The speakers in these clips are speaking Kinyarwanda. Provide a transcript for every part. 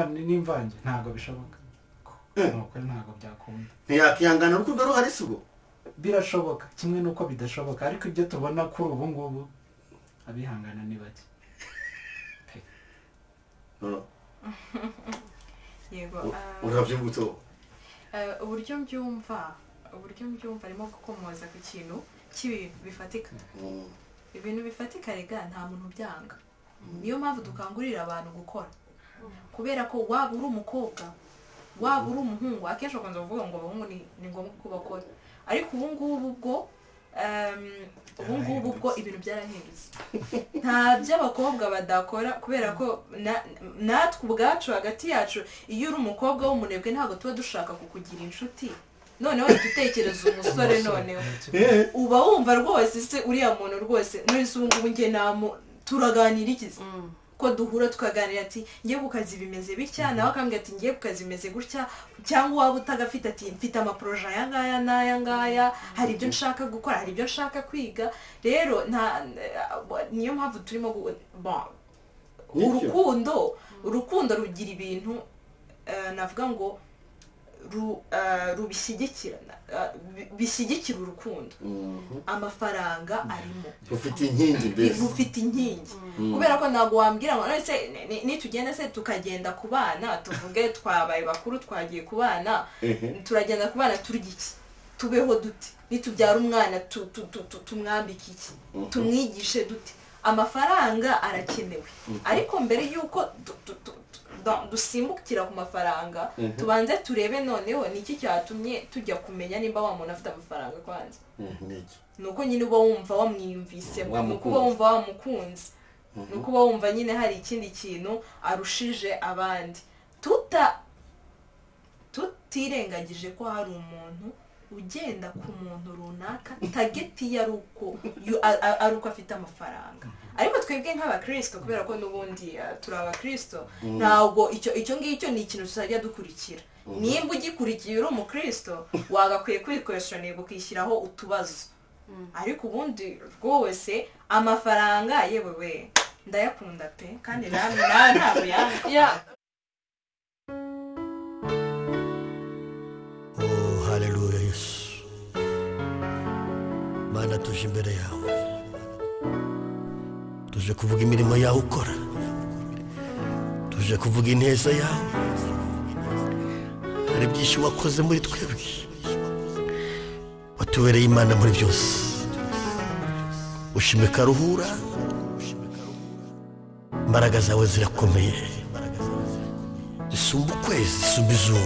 n'imvange ntago bishoboka nuko ntago byakunda ntiyakihangana urukundo ruhari sugo birashoboka kimwe nuko bidashoboka ariko ibyo tubona kuri ubu ngubu abihangana ni bake yego urabyumva uburyo mbyumva arimo gukomoza ku kintu cy'ibintu bifatika ibintu bifatika rega nta muntu byanga niyo mpamvu dukangurira abantu gukora kubera ko waba uri umukobwa waba uri umuhungu akenshi bakunze kuvuga ngo abahungu ni ngombwa ko bakora ariko ubu ngubu bwo ibintu byarahindutse nta by'abakobwa badakora kubera ko natwe ubwacu hagati yacu iyo uri umukobwa w'umunebwe ntabwo tuba dushaka kukugira inshuti noneho dutekereza umusore noneho uba wumva rwose se uriya muntu rwose none se ubu ngubu njye turaganira ikizi ko duhura tukaganira ati ngiye ku kazi bimeze bitya nawe akambwira ati ngiye ku kazi bimeze gutya cyangwa waba utagafite ati mfite amaproje aya ngaya n'aya ngaya hari ibyo nshaka gukora hari ibyo nshaka kwiga rero niyo mpamvu turimo urukundo rugira ibintu navuga ngo bishyigikira urukundo amafaranga arimo bufite inkingi kubera ko ntabwo wambwira ngo none se nitugenda se tukagenda ku bana tuvuge twabaye bakuru twagiye ku bana turagenda ku bana turya iki tubeho dute nitubyara umwana tumwambike iki tumwigishe dute amafaranga arakenewe ariko mbere y'uko dusimbukira ku mafaranga tubanze turebe noneho niki cyatumye tujya kumenya nimba wa muntu afite amafaranga kwanza nuko nyine uba wumva wamwiyumvisemo nuko uba wumva wamukunze nuko uba wumva nyine hari ikindi kintu arushije abandi tutirengagije ko hari umuntu ugenda ku muntu runaka tageti ari uko afite amafaranga ariko twebwe nk'abakristo kubera ko n'ubundi turi abakristo ntabwo icyo ngicyo ni ikintu tuzajya dukurikira nimba ugikurikiye uri umukristo wagakwiye kwikoresha ukishyiraho utubazo ariko ubundi rwose amafaranga yewe ndayakunda pe kandi nawe ntabwo yanga haleluya Yesu Mana tuje imbere yawe tuje kuvuga imirimo yawe ukora tuje kuvuga ineza yawe hari byinshi wakoze muri twebwe watubereye Imana muri byose ushime karuhura imbaraga zawe zirakomeye zisumba ukwezi zisumba izuba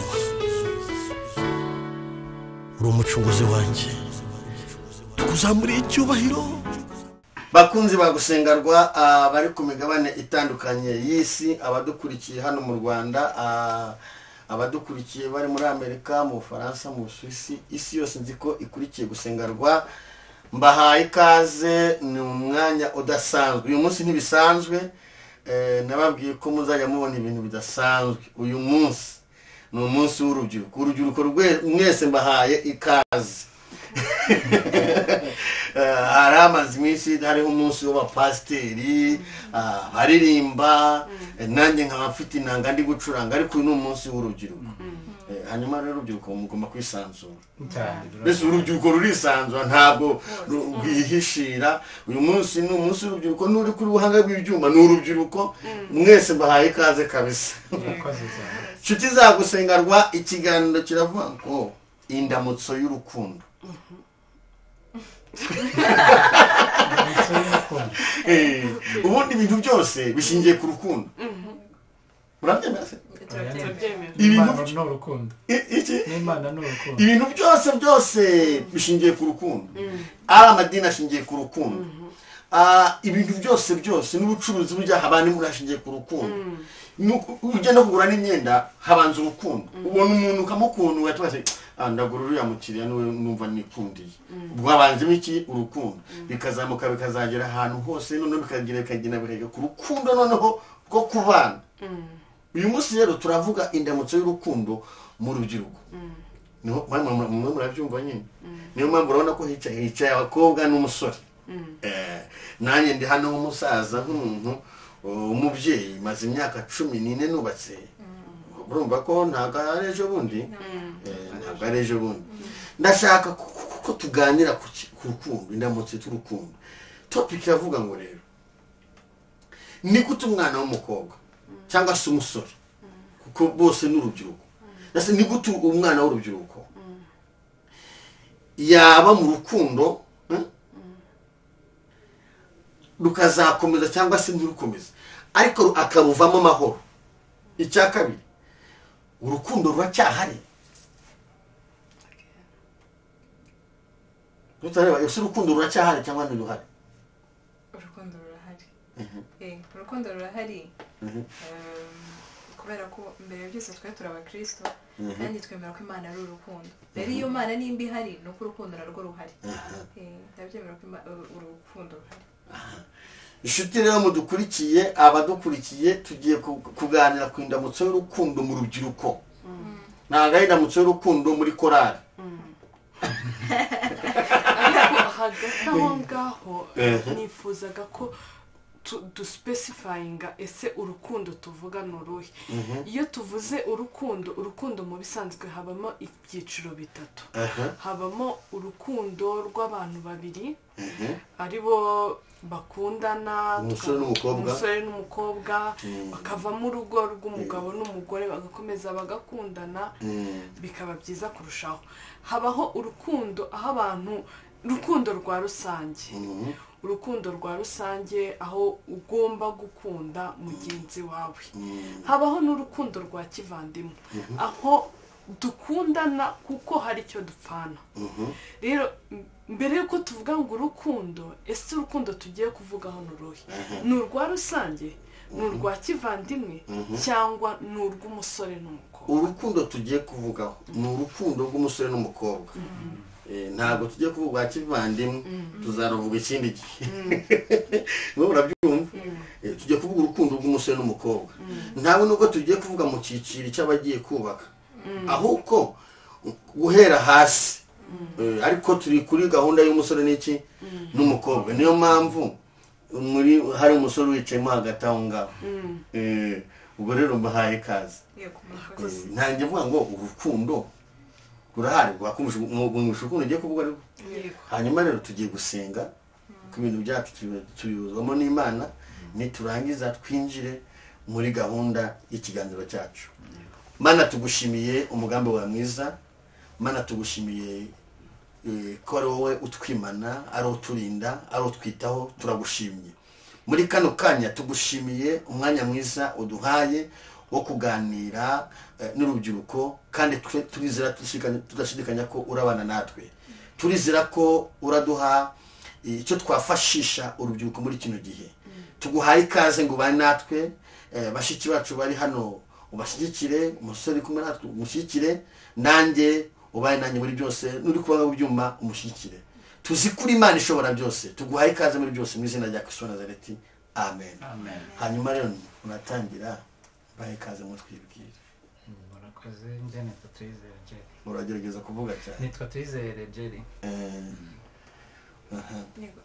uri umucunguzi wanjye tukuzamuriye icyubahiro bakunzi bagusengarwa bari ku migabane itandukanye y'isi abadukurikiye hano mu Rwanda abadukurikiye bari muri Amerika mu Bufaransa mu Busuwisi isi yose nzi ko ikurikiye gusengarwa mbahaye ikaze ni umwanya udasanzwe uyu munsi ntibisanzwe nababwiye ko muzajya mubona ibintu bidasanzwe uyu munsi ni umunsi w'urubyiruko mwese mbahaye ikaze hari amazi iminsi hariho umunsi w'abapasiteri baririmba nanjye nkaba mfite inanga ndi gucuranga ariko uyu ni umunsi w'urubyiruko hanyuma rero urubyiruko mugomba kwisanzura mbese urubyiruko rurisanzura ntabwo rwihishira uyu munsi ni umunsi w'urubyiruko n'uri kuri ubuhanga bw'ibyuma ni urubyiruko mwese mbahaye ikaze kabisa nshuti zagusengarwa ikiganiro kiravuga ngo indamutso y'urukundo ubundi ibintu byose bishingiye ku rukundo murabyemera se ibintu byose bishingiye ku rukundo ari amadini ashingiye ku rukundo ibintu byose n'ubucuruzi burya abantu murashingiye ku rukundo ugenda kugura n'imyenda habanza urukundo ubona umuntu ukamukunda ugatubase ndagura uriya mukiriya numva nikundiye ubwo habanzemo iki urukundo bikazamuka bikazagera ahantu hose noneho bikagenda ku rukundo noneho rwo kubana uyu munsi rero turavuga indamutso y'urukundo mu rubyiruko niho mwe murabyumva nyine niyo mpamvu urabona ko hicaye abakobwa n'umusore nanjye ndi hano nk'umusaza nk'umuntu umubyeyi maze imyaka 14 nubatse urumva ko ntabwo ari ejo bundi ntabwo ari ejo bundi ndashaka ko tuganira ku rukundo indamutse t'urukundo topic iravuga ngo rero ni gute umwana w'umukobwa cyangwa se umusore kuko bose n'urubyiruko ndetse ni gute umwana w'urubyiruko yaba mu rukundo rukazakomeza cyangwa se ntirukomeze ariko akaruvamo amahoro. Icya kabiri, urukundo ruracyahari. Tutareba ese urukundo ruracyahari cyangwa ntiruhari? Urukundo rurahari. Urukundo rurahari. Kubera ko mbere byose twe turabakristo kandi twemera ko Imana ari urukundo. Rero iyo Imana nimba ihari no ku rukundo narwo ruhari. Ndabyemera ko urukundo ruhari. Inshuti rero mudukurikiye abadukurikiye tugiye kuganira ku indamutso y'urukundo mu rubyiruko. Ntabwo ari indamutso y'urukundo muri korali. Hagati aho ngaho nifuzaga ko duspecifyinga ese urukundo tuvuga n'uruhe. Iyo tuvuze urukundo mu bisanzwe habamo ibyiciro bitatu. Habamo urukundo rw'abantu babiri aribo bakundana, umusore n'umukobwa, bakavamo urugo rw'umugabo n'umugore bagakomeza bagakundana bikaba byiza kurushaho. Habaho urukundo aho abantu urukundo rwa rusange. Urukundo rwa rusange aho ugomba gukunda mugenzi wawe. Habaho n'urukundo rwa kivandimwe aho dukundana kuko hari icyo dupfana. Rero mbere yuko tuvuga ngo urukundo, ese urukundo tugiye kuvugaho n'uruhe? Ni urwa rusange, ni urwa kivandimwe cyangwa ni urw'umusore n'umukobwa? Urukundo tugiye kuvugaho ni urukundo rw'umusore n'umukobwa. Ntabwo tugiye kuvuga kivandimwe, tuzaruvuga ikindi gihe. Murabyumva? Tugiye kuvuga urukundo rw'umusore n'umukobwa. Ntabwo nubwo tugiye kuvuga mu cyiciro cy'abagiye kubaka, ahubwo guhera hasi. Ariko turi kuri gahunda y'umusore n'iki n'umukobwa. Niyo mpamvu hari umusore wicayemo hagati aho ngaho. Ubwo rero mbahaye ikaze. Ntangiye mvuga ngo urukundo rurahari, rwakumusha urukundo ugiye kuvuga ariko. Hanyuma rero tugiye gusenga ku bintu byacu tuyuzwamo n'Imana, niturangiza twinjire muri gahunda y'ikiganiro cyacu. Mana tugushimiye umugambi wa mwiza. Mana tugushimiye ko ari wowe utwimana, ari uturinda, ari utwitaho. Turagushimiye muri kano kanya, tugushimiye umwanya mwiza uduhaye wo kuganira n'urubyiruko, kandi turizera tudashidikanya ko urabana natwe. Turizera ko uraduha icyo twafashisha urubyiruko muri kino gihe. Tuguhaye ikaze ngo bane natwe, bashiki bacu bari hano ubashyigikire, umusore kumwe natwe umushyigikire, nanjye ubaye nanjye muri byose, nuri kubanga ubyuma umushyigikire. Tuzi kuri Imana ishobora byose. Tuguhaye ikaze muri byose mu izina rya Kristo Nazareti. Amen. Hanyuma rero unatangira bahe ikaze mu twibwira. Murakoze. Njye nitwa Tuyizere Jerry. Uragerageza kuvuga cyane. Nitwa Tuyizere Jerry.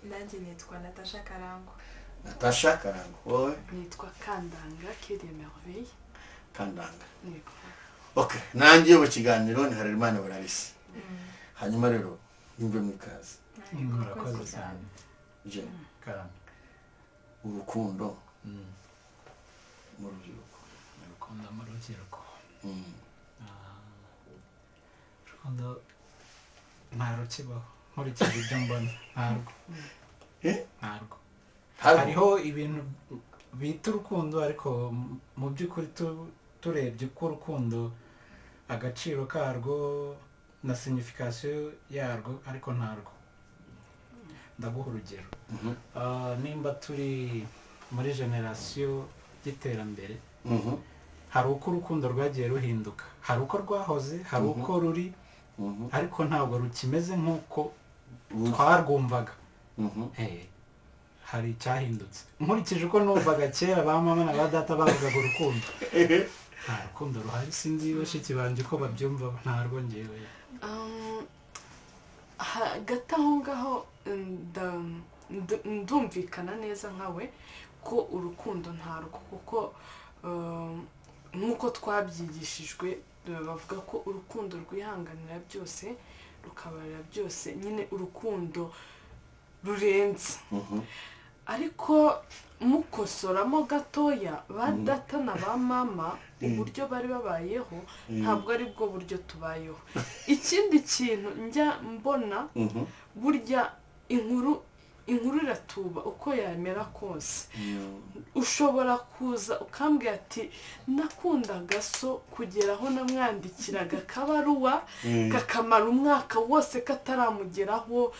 Nanjye nitwa Natasha Karango. Natasha Karango. Wowe? Nitwa Kandanga Kelly Merveille. Kandanga. Okay, nanjye mu kiganiro ni Harerimana Bararisi. Hanyuma rero nimbe mu ikaze. Murakoze cyane. Je Karango. Urukundo mu rubyiruko. Urukundo mu rubyiruko. Urukundo ntabwo kibaho. Nkurikije ibyo mbona ntabwo. Ntabwo. Hariho ibintu bita urukundo, ariko mu by'ukuri turebye ko urukundo agaciro karwo na signification yarwo, ariko ntarwo. Ndaguha urugero. Nimba turi muri generation y'iterambere, hari uko urukundo rwagiye ruhinduka, hari uko rwahoze, hari uko ruri, ariko ntabwo rukimeze nk'uko twarwumvaga. Hari icyahindutse. Nkurikije uko numvaga kera ba mama na ba data bavugaga urukundo, nta rukundo ruhari. Sinzi bashiki banje ko babyumva, ntarwo ngewe. Hagati aho ngaho ndumvikana neza nkawe ko urukundo ntarwo, kuko nk'uko twabyigishijwe bavuga ko urukundo rwihanganira byose rukabarira byose nyine urukundo rurenze ariko mukosoramo gatoya ba data na ba mama uburyo bari babayeho ntabwo ari bwo buryo tubayeho ikindi kintu njya mbona burya inkuru iratuba uko yamera kose ushobora kuza ukambwira ati nakundaga so kugera aho namwandikiraga kabaruwa kakamara umwaka wose kataramugeraho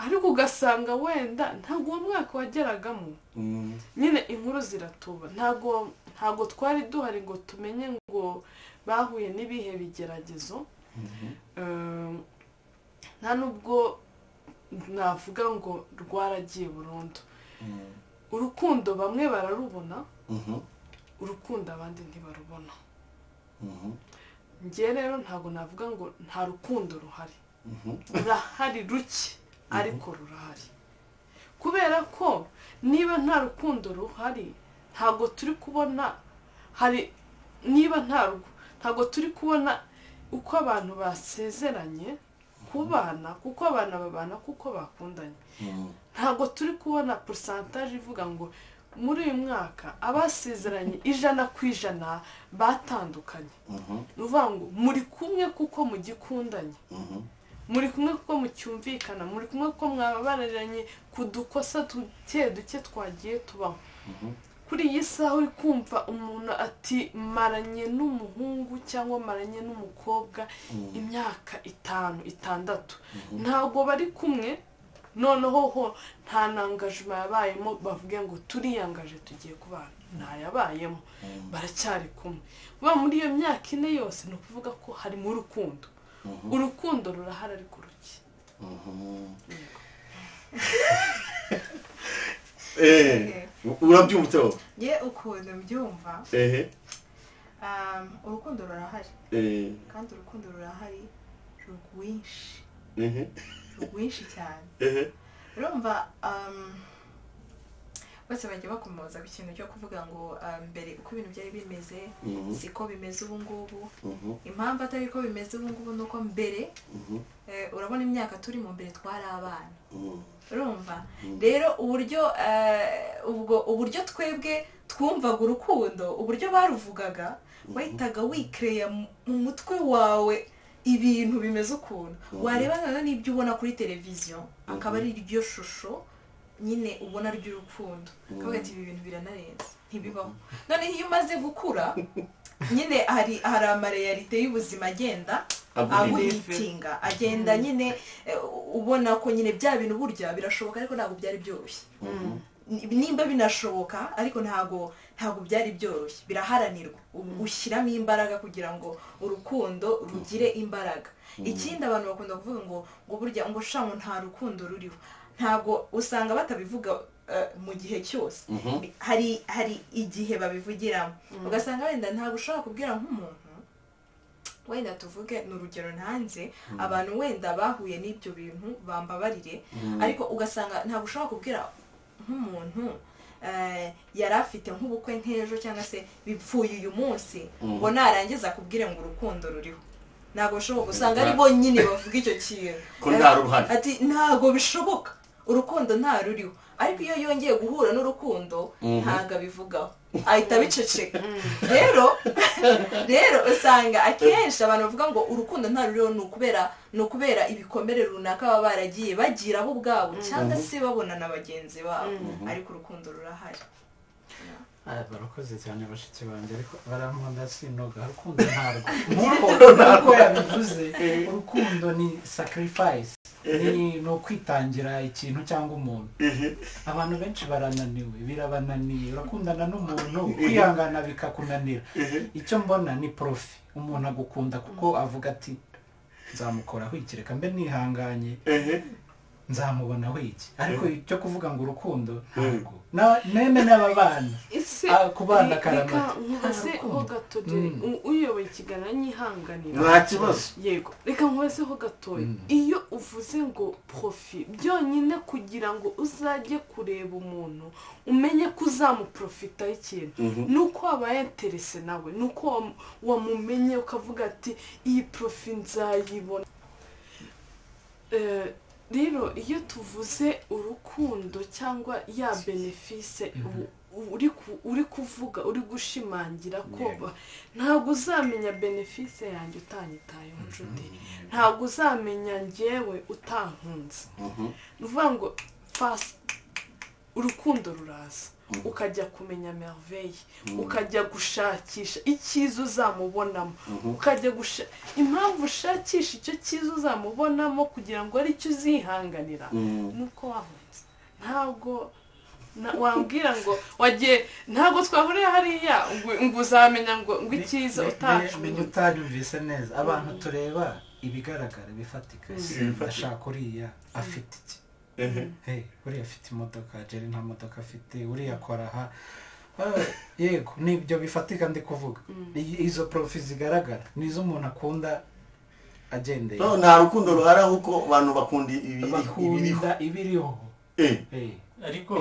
ariko ugasanga wenda ntabwo uwo mwaka wageragamo nyine inkuru ziratuba ntabwo twari duhari ngo tumenye ngo bahuye n'ibihe bigeragezo nta nubwo navuga ngo rwaragiye burundu urukundo bamwe bararubona urukundo abandi ntibarubona njye rero ntabwo navuga ngo nta rukundo ruhari rurahari ruke ariko rurahari kubera ko niba nta rukundo ruhari ntabwo turi kubona ntabwo turi kubona uko abantu basezeranye kubana kuko abana babana kuko bakundanye ntabwo turi kubona pourcentage ivuga ngo muri uyu mwaka abasezeranye 100% batandukanye nuvuga ngo muri kumwe kuko mugikundanye muri kumwe kuko mucyumvikana muri kumwe kuko mwababaranye kudukosa duke twagiye tubaho kuri iyi saha uri kumva umuntu ati maranye n'umuhungu cyangwa maranye n'umukobwa imyaka 5-6 ntabwo bari kumwe noneho ho nta nangajuma yabayemo bavuge ngo turiyangaje tugiye kubana ntayabayemo baracyari kumwe ba muri iyo myaka 4 yose no kuvuga ko hari mu rukundo urukundo rurahara ariko ruki urabyumva ute ye ukuntu mbyumva urukundo rurahari kandi urukundo rurahari rwinshi cyane urumva bose bajya bakomoza ku kintu cyo kuvuga ngo mbere uko ibintu byari bimeze siko bimeze ubu ngubu impamvu atari ko bimeze ubu ngubu nuko mbere urabona imyaka turi mu mbere twari abana urumva rero uburyo twebwe twumvaga urukundo uburyo baruvugaga wahitaga wikereya mu mutwe wawe ibintu bimeze ukuntu warebana n'ibyo ubona kuri televiziyo akaba ari iryo shusho nyine ubona ry'urukundo kavuga ati ibi bintu biranarenze ntibibaho none iyo umaze gukura nyine hari amareyalite y'ubuzima agenda aguhitinga agenda nyine ubona ko nyine bya bintu burya birashoboka ariko ntabwo byari byoroshye nimba binashoboka ariko ntabwo byari byoroshye biraharanirwa ushyiramo imbaraga kugira ngo urukundo rugire imbaraga ikindi abantu bakunda kuvuga ngo burya ngo shango nta rukundo ruriho ntabwo usanga batabivuga mu gihe cyose hari igihe babivugiramo ugasanga wenda ntabwo ushobora kubwira nk'umuntu wenda tuvuge ni urugero ntanze abantu wenda bahuye n'ibyo bintu bambabarire ariko ugasanga ntabwo ushobora kubwira nk'umuntu yari afite nk'ubukwe nk'ejo cyangwa se bipfuye uyu munsi ngo narangiza kubwire ngo urukundo ruriho ntabwo bishoboka usanga ari bo nyine bavuga icyo kintu ati ntabwo bishoboka urukundo nta ruriho ariko iyo yongeye guhura n'urukundo ntabwo abivugaho ahita abiceceka rero usanga akenshi abantu bavuga ngo urukundo nta ruriho ni ukubera ibikomere runaka baba baragiye bagira bo ubwabo cyangwa se babona na bagenzi babo ariko urukundo rurahari barakoze cyane bashiki banjye ariko barankunda sinoga urukundo ntarwo nk'uko yabivuze urukundo ni sacrifice ni ukwitangira ikintu cyangwa umuntu abantu benshi birabananiye urakundana n'umuntu kwihangana bikakunanira icyo mbona ni profi umuntu agukunda kuko avuga ati nzamukoraho ikireka mbe nihanganye nzamubonaho iki ariko icyo kuvuga ngo urukundo ntabwo neme n'ababana ku bana karamata nkubaze ho gato uyoboye ikiganiro nyihanganira nta kibazo yego reka nkubaze ho gato iyo uvuze ngo profit byonyine kugira ngo uzajye kureba umuntu umenye ko uzamuprofitaho ikintu nuko wabaye interese nawe nuko wamumenye ukavuga ati iyi profit nzayibona rero iyo tuvuze urukundo cyangwa ya benefice uri kuvuga uri gushimangira ko ntabwo uzamenya benefice yanjye utanyitayeho nshuti ntabwo uzamenya njyewe utankunze ni ukuvuga ngo urukundo ruraza ukajya kumenya merveille ukajya gushakisha icyiza uzamubonamo ukajya impamvu ushakisha icyo cyiza uzamubonamo kugira ngo ari cyo uzihanganira nuko wahunze ntabwo wambwira ngo wagiye ntabwo twahuriye hariya ngo uzamenya ngo icyiza utanyumvise neza abantu tureba ibigaragara bifatika ashaka uriya afite iki uriya afite imodoka jeri nta modoka afite uriya akora aha yego nibyo bifatika ndi kuvuga izo profi zigaragara nizo umuntu akunda agendeye nta rukundo ruhari ahubwo abantu bakunda ibiriho ariko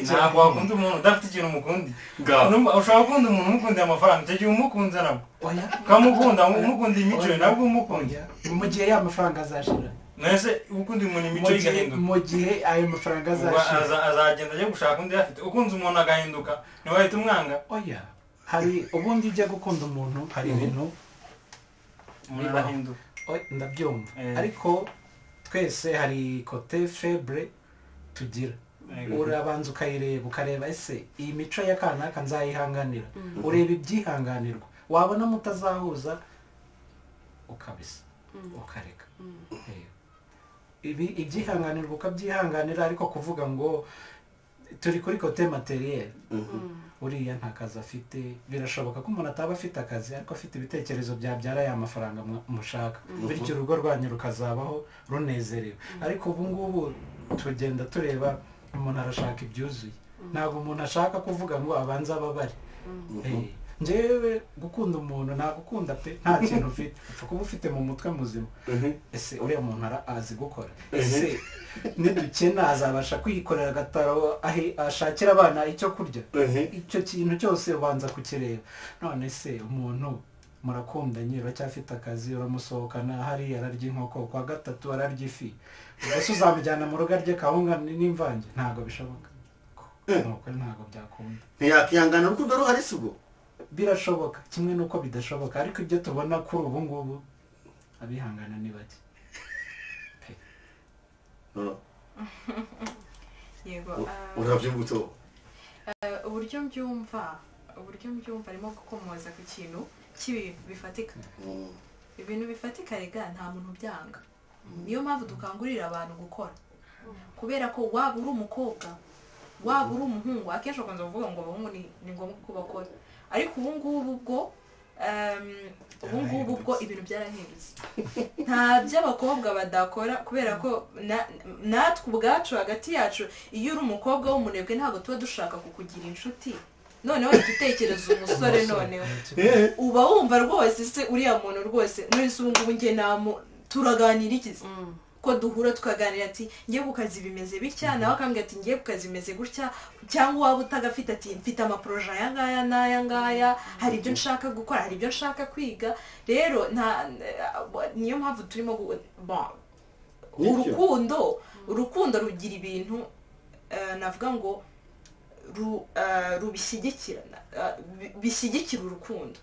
ntabwo wakunda umuntu udafite ikintu umukundi ushobora gukunda umuntu umukundiye amafaranga icyo gihe umukunze nabwo ukamukunda umukundiye imico nabwo umukunze mu gihe ya mafaranga azashira mwese ukundiye umuntu imico igahinduka mu gihe ayo mafaranga azashira azagenda ajya gushaka undi afite ukunze umuntu agahinduka ntiwahita umwanga hari ubundi ujya gukunda umuntu hari ibintu umuntu arahinduka ndabyumva ariko twese hari kote febre tugira urabanza ukayireba ukareba ese iyi mico ya kanaka nzayihanganira ureba ibyihanganirwa wabona mutazahuza ukabisa ukareka ibyihanganirwa ukabyihanganira ariko kuvuga ngo turi kuri kote materiel uriya nta kazi afite birashoboka ko umuntu ataba afite akazi ariko afite ibitekerezo byabyara ya mafaranga mushaka bityo urugo rwanyu rukazabaho runezerewe ariko ubu ngubu tugenda tureba umuntu arashaka ibyuzuye ntabwo umuntu ashaka kuvuga ngo abanze ababare njyewe gukunda umuntu nagukunda pe nta kintu ufite upfa kuba ufite mu mutwe muzima ese uriya muntu azi gukora ese nidukena azabasha kwikorera agataro ashakira abana icyo kurya icyo kintu cyose ubanza kukireba none se umuntu murakundanye uracyafite akazi uramusohokana hariya ararya inkoko kwa gatatu ararya ifi ubwo uzamujyana mu rugo arye kawunga n'imvange ntabwo bishoboka ntabwo byakunda ntiyakihangana urukundo ruhari si ubwo birashoboka kimwe n'uko bidashoboka ariko ibyo tubona kuri ubu ngubu abihangana ni bake yego urabyumva uburyo mbyumva arimo gukomoza ku kintu cy'ibintu bifatika ibintu bifatika rega nta muntu byanga niyo mpamvu dukangurira abantu gukora kubera ko waba uri umukobwa waba uri umuhungu akenshi bakunze kuvuga ngo abahungu ni ngombwa ko bakora ariko ubu ngubu bwo ibintu byarahindutse nta by'abakobwa badakora kubera ko natwe ubwacu hagati yacu iyo uri umukobwa w'umunebwe ntabwo tuba dushaka kukugira inshuti noneho igitekerezo umusore noneho uba wumva rwose se uriya muntu rwose none se ubu ngubu njye turaganira iki ko duhura tukaganira ati ngiye ku kazi bimeze bitya nawe akambwira ati ngiye ku kazi bimeze gutya cyangwa waba utagafite ati mfite amaporoje aya ngaya n'aya ngaya hari ibyo nshaka gukora hari ibyo nshaka kwiga rero niyo mpamvu turimo urukundo rugira ibintu navuga ngo bishyigikira urukundo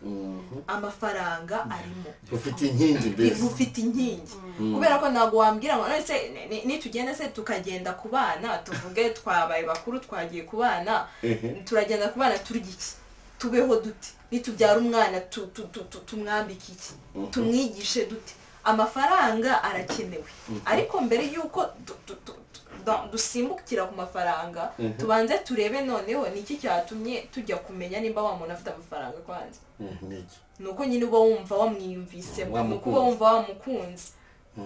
amafaranga arimo rufite inkingi kubera ko ntabwo wambwira ngo none se nitugenda se tukagenda ku bana tuvuge twabaye bakuru twagiye ku bana turagenda ku bana turya iki tubeho dute nitubyara umwana tumwambike iki tumwigishe dute amafaranga arakenewe ariko mbere y'uko dusimbukira ku mafaranga tubanze turebe noneho niki cyatumye tujya kumenya nimba wa muntu afite amafaranga kwanza nuko nyine uba wumva wamwiyumvisemo nuko uba wumva wamukunze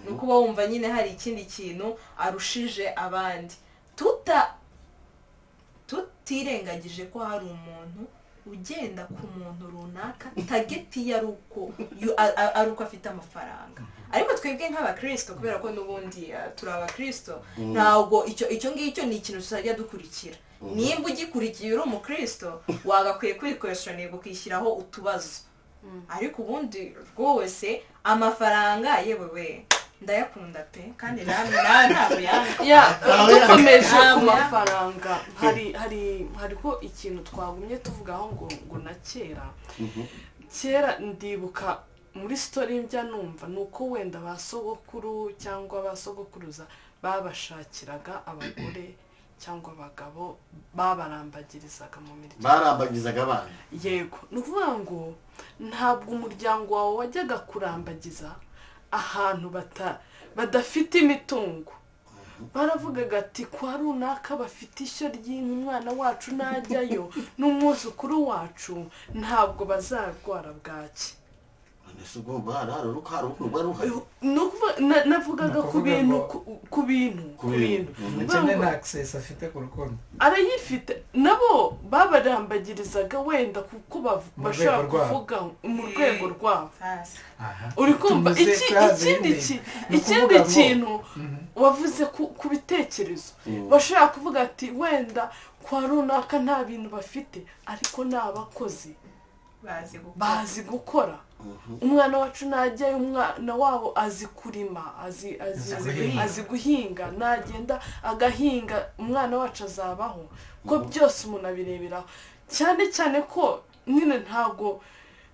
ni ukuba wumva nyine hari ikindi kintu arushije abandi tutirengagije ko hari umuntu ugenda ku muntu runaka tageti ye ari uko afite amafaranga ariko twebwe nk'abakristo kubera ko n'ubundi turi abakristo ntabwo icyo ngicyo ni ikintu tuzajya dukurikira nimba ugikurikiye uri umukristo wagakwiye kwikwestioninga ukishyiraho utubazo ariko ubundi rwose amafaranga yewe ndayakunda pe kandi namwe ntabwo dukomeje ku mafaranga hariho ikintu twagumye tuvugaho ngo na kera ndibuka muri story njya numva nuko wenda ba sogokuru cyangwa ba sogokuruza babashakiraga abagore cyangwa abagabo babarambagirizaga mu miryango barambagizaga abana yego ni ukuvuga ngo ntabwo umuryango wawe wajyaga kurambagiza ahantu badafite imitungo baravugaga ati kwa runaka bafite ishyo ry'inka umwana wacu najyayo n'umwuzukuru wacu ntabwo bazarwara bwaki navugaga ku bintu umukene nta access afite ku rukundo arayifite nabo babarambagirizaga wenda kuko bashaka kuvuga mu rwego rwabo uri kumva ikindi kintu wavuze ku bitekerezo bashaka kuvuga ati wenda kwa runaka nta bintu bafite ariko ni abakozi bazi gukora umwana wacu najyayo umwana wabo azi kurima azi guhinga nagenda agahinga umwana wacu azabaho ko byose umuntu abireberaho cyane cyane ko nyine ntabwo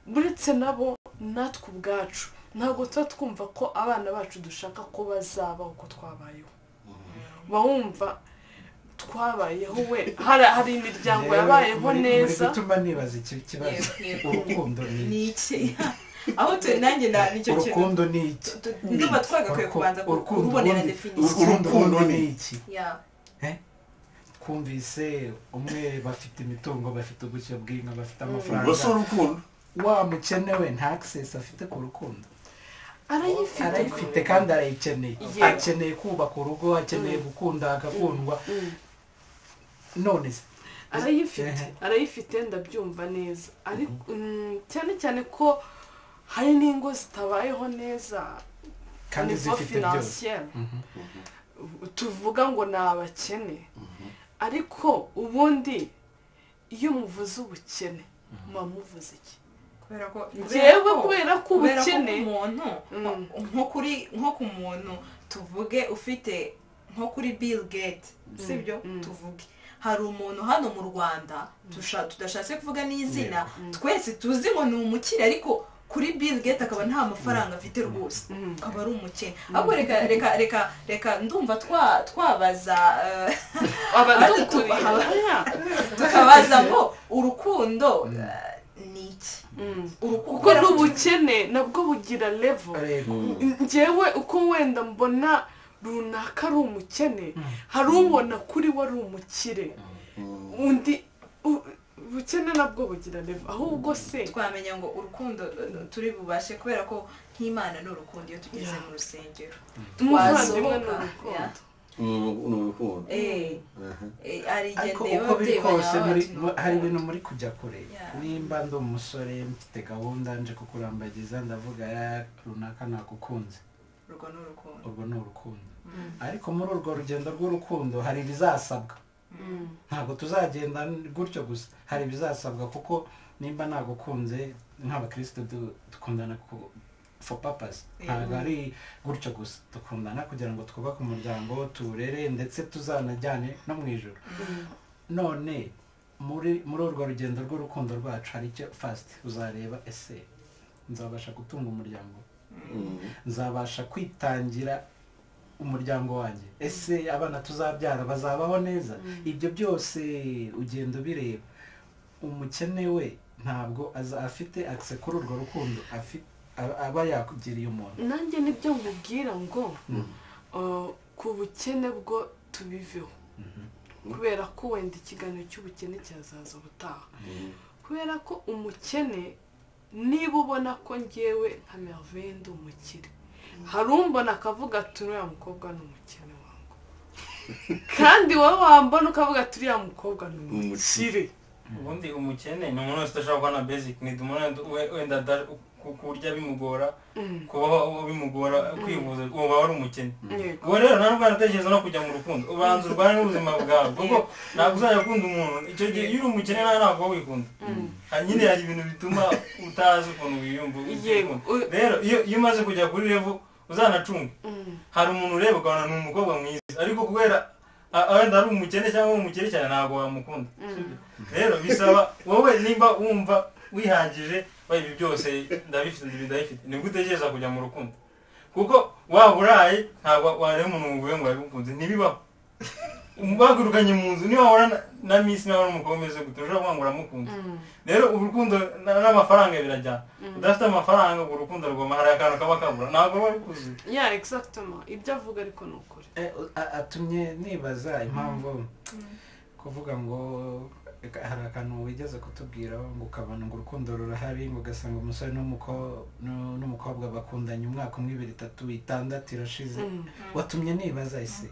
buretse nabo natwe ubwacu ntabwo tuba twumva ko abana bacu dushaka ko bazabaho uko twabayeho bawumva twabayeho we hari imiryango yabayeho neza bituma nibaza iki kibazo urukundo ni iki aho turi nanjye nicyo kintu urukundo ni iki ndumva twagakwiye kubanza kurubonera definition urukundo ni iki kumvise umwe bafite imitungo bafite ubushyo bw'inka bafite amafaranga gusa urukundo wa mukene we nta access afite ku rukundo arayifite kandi arayikeneye akeneye kubaka urugo akeneye gukunda agakundwa none arayifite ndabyumva neza ariko cyane cyane ko hari n'ingo zitabayeho neza kandi zifite byose tuvuga ngo ni abakene ariko ubundi iyo muvuze ubukene muba muvuze iki kubera ko ubukene nko ku muntu tuvuge ufite nko kuri Bill Gates sibyo tuvuge hari umuntu hano mu Rwanda tudashatse kuvuga n'izina twese tuzi ngo ni umukire ariko kuri Bill Gates akaba nta mafaranga afite rwose akaba ari umukene ahubwo reka ndumva twabaza tukabaza ngo urukundo ni iki kuko n'ubukene nabwo bugira level njyewe uko wenda mbona runaka ari umukene hari ubona kuri we ari umukire undi ubukene nabwo bugira level ahubwo se twamenya ngo urukundo turi bubashe kubera ko nk'Imana ni urukundo iyo tugeze mu rusengero twasohoka ariko uko biri kose hari ibintu muri kujya kure nimba ndi umusore mfite gahunda nje kukurambagiza ndavuga runaka nagukunze urwo ni urukundo ariko muri urwo rugendo rw'urukundo hari ibizasabwa ntabwo tuzagenda gutyo gusa hari ibizasabwa kuko nimba nagukunze nk'abakristo dukundana for purpose ntabwo ari gutyo gusa dukundana kugira ngo twubake umuryango tuwurere ndetse tuzanajyane no mu ijoro none muri urwo rugendo rw'urukundo rwacu hari icyo first uzareba ese nzabasha gutunga umuryango nzabasha kwitangira umuryango wanjye ese abana tuzabyara bazabaho neza ibyo byose ugenda ubireba umukene we ntabwo afite access kuri urwo rukundo aba yakugiriye umuntu nanjye nibyo nkubwira ngo ku bukene bwo tubiveho kubera ko wenda ikiganiro cy'ubukene cyazaza ubutaha kubera ko umukene niba ubona ko ngewe nka Merveille ndi umukire hari umbona akavuga ati uriya mukobwa ni umukene wangu kandi wowe wambona ukavuga ati uriya mukobwa ni umukire. ubundi umukene ni umuntu wese udashobora kubona basic need, umuntu wenda kurya bimugora, kubaho bimugora, kwivuza uba wari umukene. Ubu rero nta rwanda utekereza no kujya mu rukundo, ubanza urwane n'ubuzima bwawe kuko ntabwo uzajya ukunda umuntu icyo gihe iyo uri umukene nawe ntabwo uba wikunda. Nyine hari ibintu bituma utazi ukuntu wiyumva. Rero iyo umaze kujya kuri level uzanacunga, hari umuntu ureba ukabona ni umukobwa mwiza ariko kubera wenda ari umukene cyangwa umukire cyane ntabwo wamukunda. Rero bisaba wowe nimba wumva wihangije ibi byose ndabifite nibwo utekereza kujya mu rukundo, kuko waba uraye ntabwo wareba umuntu muvuye ngo yabikunze, ntibibaho. Bagurukanye mu nzu niba wahora na misi nawe n'umukobwa umeze gute ushobora kuba ngo uramukunze. Rero urukundo n'amafaranga birajyana, udafite amafaranga ngo urukundo rwoma hari akantu kaba kabura ntabwo bari kuzi. Exactement ibyo avuga ariko ni ukuri. Atumye nibaza impamvu kuvuga ngo hari akantu wigeze kutubwira ngo ukabona ngo urukundo rurahari ngo ugasanga umusore n'umukobwa bakundanye umwaka umwe 2 3 6 irashize. Watumye nibaza ese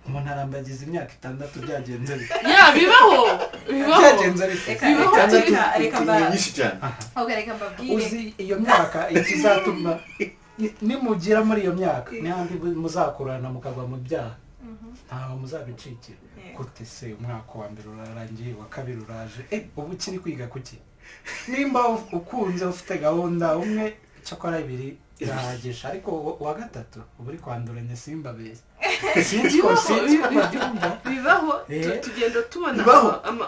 umuntu arambagiza imyaka 6 byagenze bite? Bibaho byagenze bite? Reka nyinshi cyane. Reka mbabwire uzi iyo myaka ikizatuma nimugira muri iyo myaka n'andi muzakurana mukagwa mu byaha ntaho muzabicikira. Gute se umwaka wa mbere urarangiye wa kabiri uraje ubu kiri kwiga kuki? Nimba ukunze ufite gahunda umwe cyakora 2 irahagije ariko wa gatatu ubu uri kwanduranya simba beza. Bibaho tugenda tubona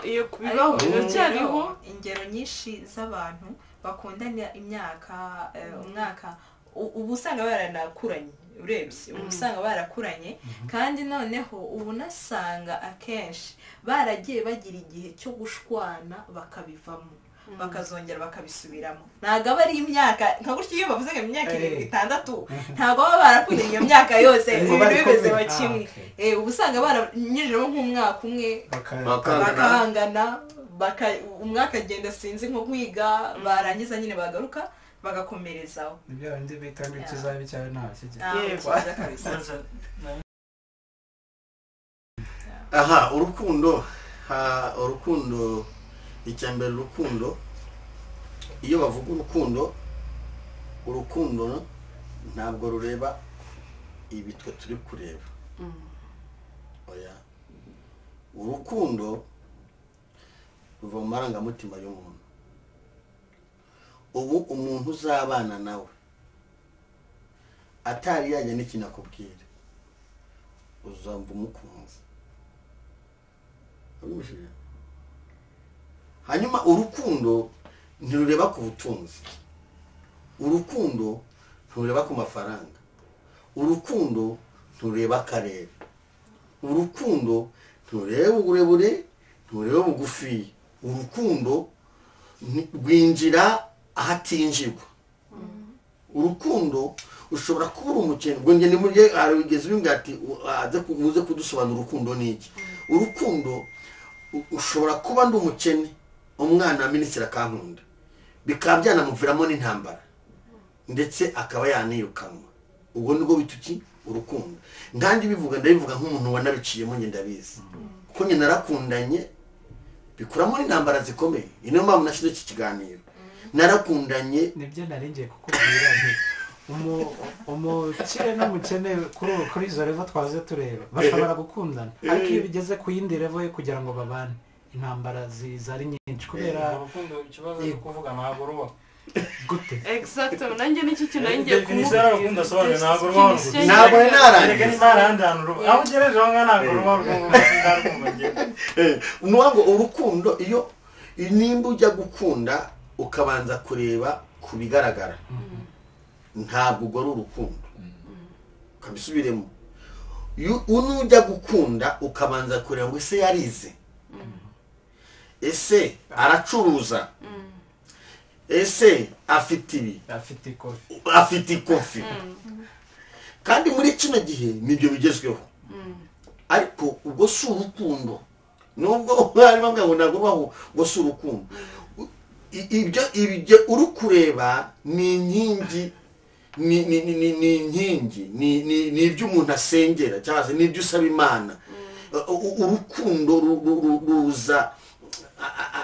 iyo kubibaho cyariho ingero nyinshi z'abantu bakundana imyaka umwaka ubu usanga baranakuranye, urebye ubu usanga barakuranye kandi noneho ubu nasanga akenshi baragiye bagira igihe cyo gushwana bakabivamo bakazongera bakabisubiramo. Ntabwo aba ari imyaka nka gutyo iyo bavuze ngo imyaka 6 ntabwo baba barakundanye iyo myaka yose bimeze kimwe. Ubu usanga baranyujemo nk'umwaka umwe bakahangana umwaka agenda sinzi nko kwiga barangiza nyine bagaruka bagakomerezaho. Nibyo ndi bita ngo kizabe cyane nta kijya. Aha urukundo icyambere urukundo iyo bavuga urukundo ntabwo rureba ibitwe turi kureba. Oya, urukundo ruva mu marangamutima y'umuntu. Ubu umuntu uzabana nawe atari yajya n'ikintu akubwira uzamba umukunzi. Hanyuma urukundo ntirureba ku butunzi, urukundo ntureba ku mafaranga, urukundo ntureba akarere, urukundo ntureba uburebure, ntureba bugufi, urukundo rwinjira ahatinjirwa. Urukundo ushobora kuba uri umukene ngo njye nimurye arigeze bingati muze kudusobanura urukundo niki. Urukundo ushobora kuba ndi umukene umwana wa minisitiri akankunda bikaba byanamuviramo n'intambara ndetse akaba yanirukanwa. Ubwo nibwo bituki urukundo. Ngandi ndabivuga nk'umuntu wanabiciyemo njye ndabizi kuko njye narakundanye bikuramo n'intambara zikomeye. Niyo mpamvu nashyize iki kiganiro narakundanye. Nibyo naringiye kukubwira nti umukire n'umukene kuri izo level twaze tureba bashobora gukundana ariko iyo bigeze ku yindi level kugira ngo babane intambara zari nyinshi kubera urukundo ikibazo cyo kuvuga ntabwo ruba gute. Exactement nanjye n'iki kintu nanjye kumubwira urukundo asobanura ntabwo ruba ntabwo narangije ni narandana ruba aho ugereje aho ntabwo ruba nuko urukundo iyo nimba ujya gukunda ukabanza kureba ku bigaragara ntabwo ugora urukundo ukabisubiremo. Unujya gukunda ukabanza kureba ngo ese yarize, ese aracuruza, ese afite ibi, afite ikofi. Kandi muri kino gihe nibyo bigezweho. Ariko ubwo si urukundo nubwo bari bambwira ngo ntabwo rubaho ngo si urukundo. Ibyo uri kureba ni inkingi ni inkingi ni ibyo umuntu asengera cyangwa se ni ibyo usaba imana. Urukundo ruza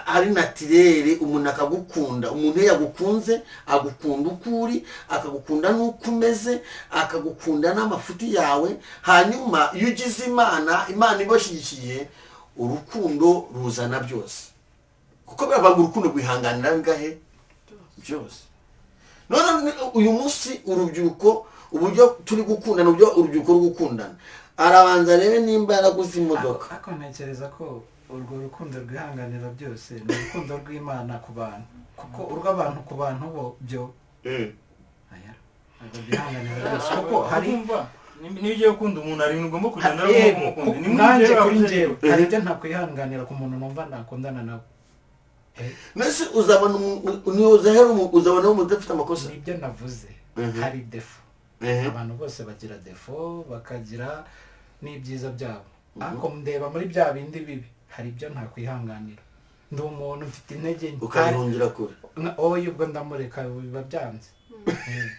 ari natirere, umuntu akagukunda. Umuntu yagukunze agukunda uko uri, akagukunda n'uko umeze, akagukunda n'amafuti yawe. Hanyuma iyo ugize imana ibashyigikiye, urukundo ruzana byose, kuko biravuga ngo urukundo rwihanganira ngahe byose. None uyu munsi urubyiruko, uburyo turi gukundana, uburyo urubyiruko rwo gukundana, arabanza rebe nimba yaraguze imodoka. Ako ntekereza ko urwo rukundo rwihanganira byose ni urukundo rw'Imana ku bantu, kuko urw'abantu ku bantu bo byo aya ntabwo byihanganira byose, kuko hari niba ugiye gukunda umuntu hari ibintu ugomba kugendera kumukunda. nanjye kuri njyewe hari ibyo ntakwihanganira ku muntu numva nakundana nawe. Nese uzabona uzabona umuntu udafite amakosa. Nibyo navuze, hari defo. Abantu bose bagira defo, bakagira n'ibyiza byabo. Ariko ndeba muri bya bindi bibi, hari ibyo ntakwihanganira. Ndi umuntu mfite intege nke, ukabihungira kure. Oya ubwo ndamureka biba byanze.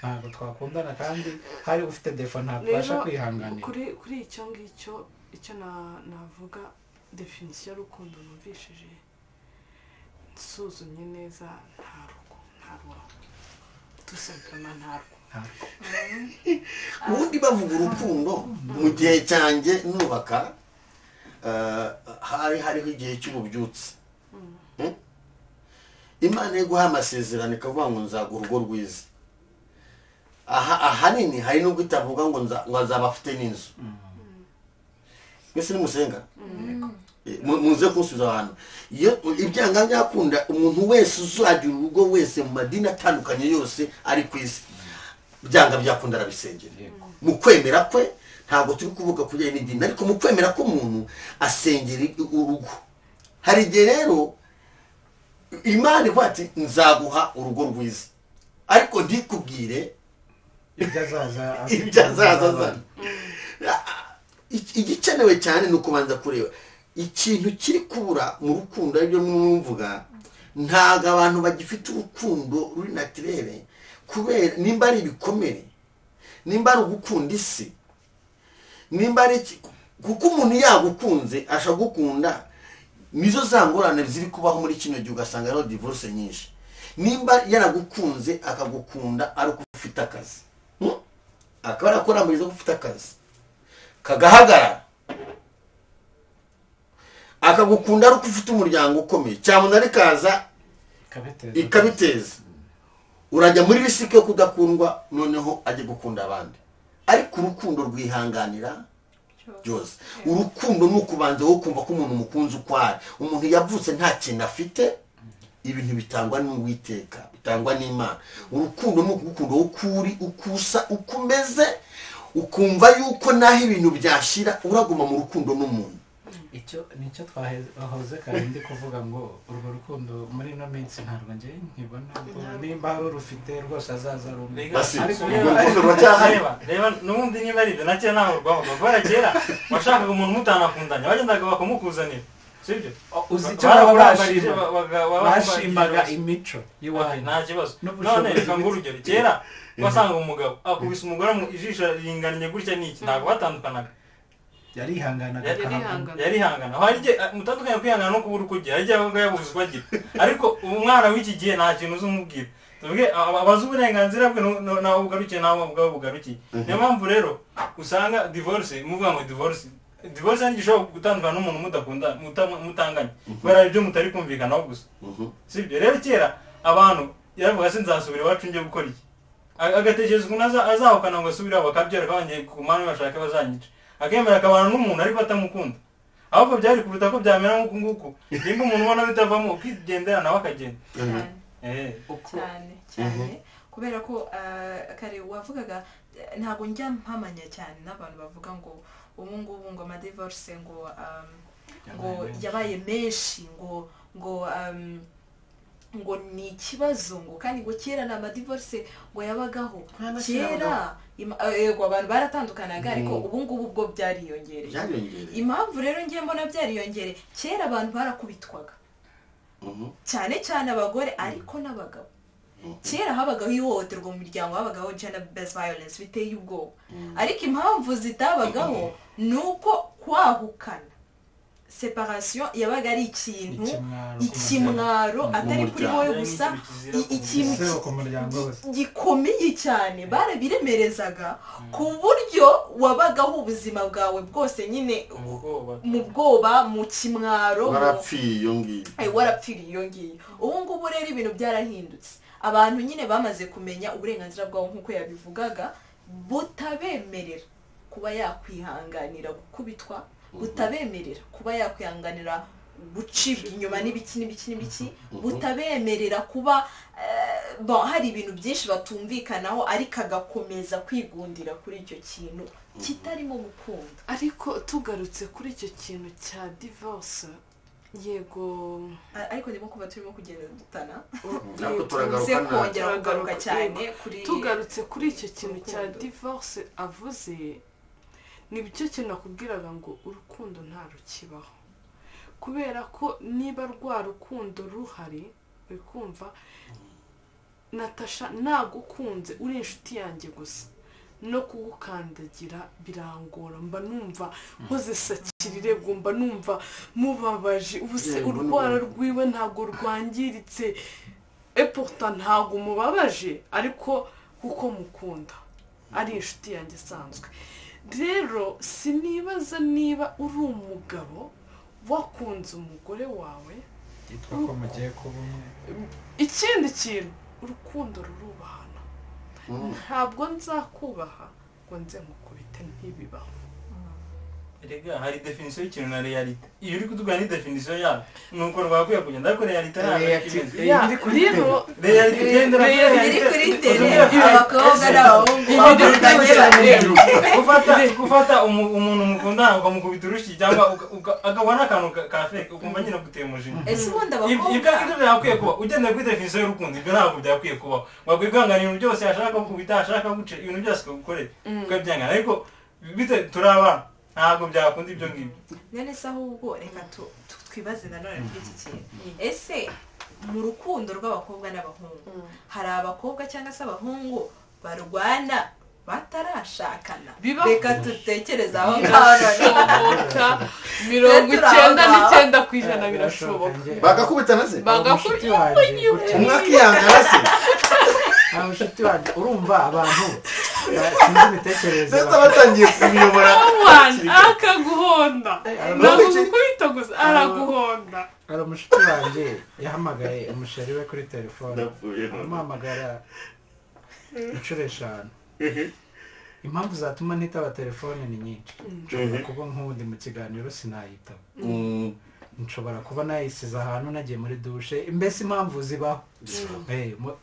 Ntabwo twakundana kandi hari ufite defo ntabasha kwihanganira. Kuri icyo ngicyo icyo navuga definition y'urukundo numvishije nsuzumye neza, nta dusabana ntarwo. Ubundi bavuga urukundo mu gihe cyanjye nubaka, hariho igihe cy'ububyutse. Imana yo guha amasezerano ikavuga ngo nzaguha urugo rwiza. Ahanini hari n'ubwo itavuga ngo azaba afite n'inzu. Mwese nimusenga muze kunsubiza ahantu. Iyo ibyanga byakunda, umuntu wese uzagira urugo wese mu madini atandukanye yose ari ku isi, byanga byakunda arabisengera. Mu kwemera kwe ntabwo turi kuvuga kujyanye n'idini, ariko mu kwemera ko umuntu asengera urugo. Hari igihe rero Imana ivuga ati nzaguha urugo rwiza, ariko ndikubwire ibyo azaza. Igikenewe cyane ni ukubanza kureba ikintu kiri kubura mu rukundo. Aribyo mwumvuga, ntabwo abantu bagifite urukundo ruri natirere, kubera nimba ari ibikomere, nimba ari ugukunda isi, nimba ari kuko umuntu yagukunze ashaka gukunda. Nizo zangorane ziri kubaho muri kino gihe, ugasanga rero divorce nyinshi. Nimba yaragukunze akagukunda ari uko ufite akazi, akaba arakora muri zo gufite akazi kagahagarara, akagukunda ari uko ufite umuryango ukomeye, cyangwa ari kaza ikabiteza, urajya muri risike yo kudakundwa, noneho ajye gukunda abandi. Ariko urukundo rwihanganira byose. Urukundo ni ukubanza wo kumva ko umuntu mukunzi uko ari. Umuntu yavutse nta kintu afite, ibintu bitangwa n'Uwiteka, bitangwa n'Imana. Urukundo ni ukugukunda uko uri, ukusa, uko umeze, ukumva yuko naho ibintu byashira uraguma mu rukundo n'umuntu. Icyo nicyo twahoze kandi ndi kuvuga ngo urwo rukundo muri no minsi ntabwo ngiye nkibona, nimba rufite rwose azaza rumwe. Ariko urukundo ruracyahari. Reba n'ubundi niba ari ibyo nacyo ntaho rwabaga. Kubera kera washakaga umuntu mutanakundanye bagendaga bakamukuzanira, sibyo? Uzi icyo baba bashimaga imico y'iwanyu. Nta kibazo. None reka ngo urugero, kera wasanga umugabo akubise umugore mu ijisho ringanye gutya n'iki, ntabwo batandukanaga. Yarihanganaga. Aho ari mutandukanye kwihangana no kubura ukugira, ari aho yabuze ubagira. Ariko umwana w'iki gihe nta kintu uzumubwira. Tuvuge abaza uburenganzira bwe nawe ugarukiye, nawe ubwawe bugarukiye. Niyo mpamvu rero usanga divorce, muvuga ngo divorce ni gishobora gutandukana n'umuntu mudakunda, mutanganye, kubera ibyo mutari kumvikanaho gusa, sibyo? Rero kera abantu yaravuga se nzasubira iwacu njye gukora iki, agatekereza ukuntu azahukana ngo asubire aho, bakabyara kabanje ku mani bashaka bazanyica, akemera akabana n'umuntu ariko atamukunda. Ahubwo byari kuruta ko byamera nk'uku nguku, nimba umuntu ubona bitavamo ukigendera nawe akagenda. cyane kubera ko kare wavugaga, ntabwo njya mpamanya cyane n'abantu bavuga ngo ubu ngubu ngo amadivorce ngo yabaye menshi, ngo ni ikibazo, ngo kandi ngo kera na amadivorce ngo yabagaho kera. Yego abantu baratandukanaga, ariko ubu ngubu bwo byariyongereye. Impamvu rero ngiye mbona byariyongereye, kera abantu barakubitwaga cyane cyane abagore ariko n'abagabo. kera habagaho ihohoterwa mu miryango, habagaho gender based violence biteye ubwoba, ariko impamvu zitabagaho ni uko kwahukana separation yabaga ari ikintu ikimwaro atari kuri wowe gusa, ikintu gikomeye cyane barabiremerezaga ku buryo wabagaho ubuzima bwawe bwose nyine mu bwoba, mu kimwaro, warapfiriye iyo ngiyo. Ubu ngubu rero ibintu byarahindutse, abantu nyine bamaze kumenya uburenganzira bwabo nk'uko yabivugaga, butabemerera kuba yakwihanganira gukubitwa, butabemerera kuba yakwihanganira gucibwa inyuma n'ibiki, butabemerera kuba hari ibintu byinshi batumvikanaho ariko agakomeza kwigundira kuri icyo kintu kitarimo gukunda. Ariko tugarutse kuri icyo kintu cya divorce, yego, ariko ndimo kuba turimo kugenda dutana, turagaruka kugaruka cyane kuri tugarutse kuri icyo kintu cya divorce avuze. Ni byo kintu nakubwiraga ngo urukundo nta rukibaho, kubera ko niba rwa rukundo ruhari, uri kumva Natasha nagukunze uri inshuti yanjye gusa, no kugukandagira birangora, mba numva nkoze sakirire, mba numva mubabaje, ubuse urwara rwiwe ntago rwangiritse, pourtant ntago mubabaje, ariko kuko mukunda ari inshuti yanjye sanzwe. Rero sinibaza niba uri umugabo wakunze umugore wawe yitwa ko mugiye kubumwe. Ikindi kintu, urukundo rurubahana. Ntabwo nzakubaha ngo nze mukubite, ntibibaho. Erega hari definition y'ikintu na reality. Iyo uri kutugana ni definition yayo, nuko rwakwiye kugenda, ariko reality iri kuri reality gendera kuri tele, abakobwa n'abahungu gufata umuntu mukunda ukamukubita urushyi cyangwa akabona akantu ka fake ukumva nyine guteye umujinya. Ese ubundi abakobwa ibyo byakwiye kuba ugenda kuri definition y'urukundo, ibyo ntabwo byakwiye kubaho. Wakwigangana ibintu byose ashaka kukubita, ashaka guca ibintu byose akagukorera ukabyangana, ariko bite turabana ntabwo byakunda ibyo ngibyo. None se ahubwo reka twibaze nanone kuri iki kintu, ese mu rukundo rw'abakobwa n'abahungu hari abakobwa cyangwa se abahungu barwana batarashakana? Reka tutekereza aho birashoboka, 99% birashoboka. Bagakubitana se, bagakubitana umwe akiyangana se. Abashuti wanjye urumva abantu sinzi imitekerereze batangiye kubiyobora, akaguhonda ntabwo gukubita gusa, araguhonda. hari umushuti wanjye yahamagaye umusheri we kuri telefone, amuhamagara inshuro 5. Impamvu zatuma ntitaba telefone ni nyinshi. Kuba nk'ubundi mu kiganiro sinayitaba, nshobora kuba nayisize ahantu nagiye muri dushe, mbese impamvu zibaho.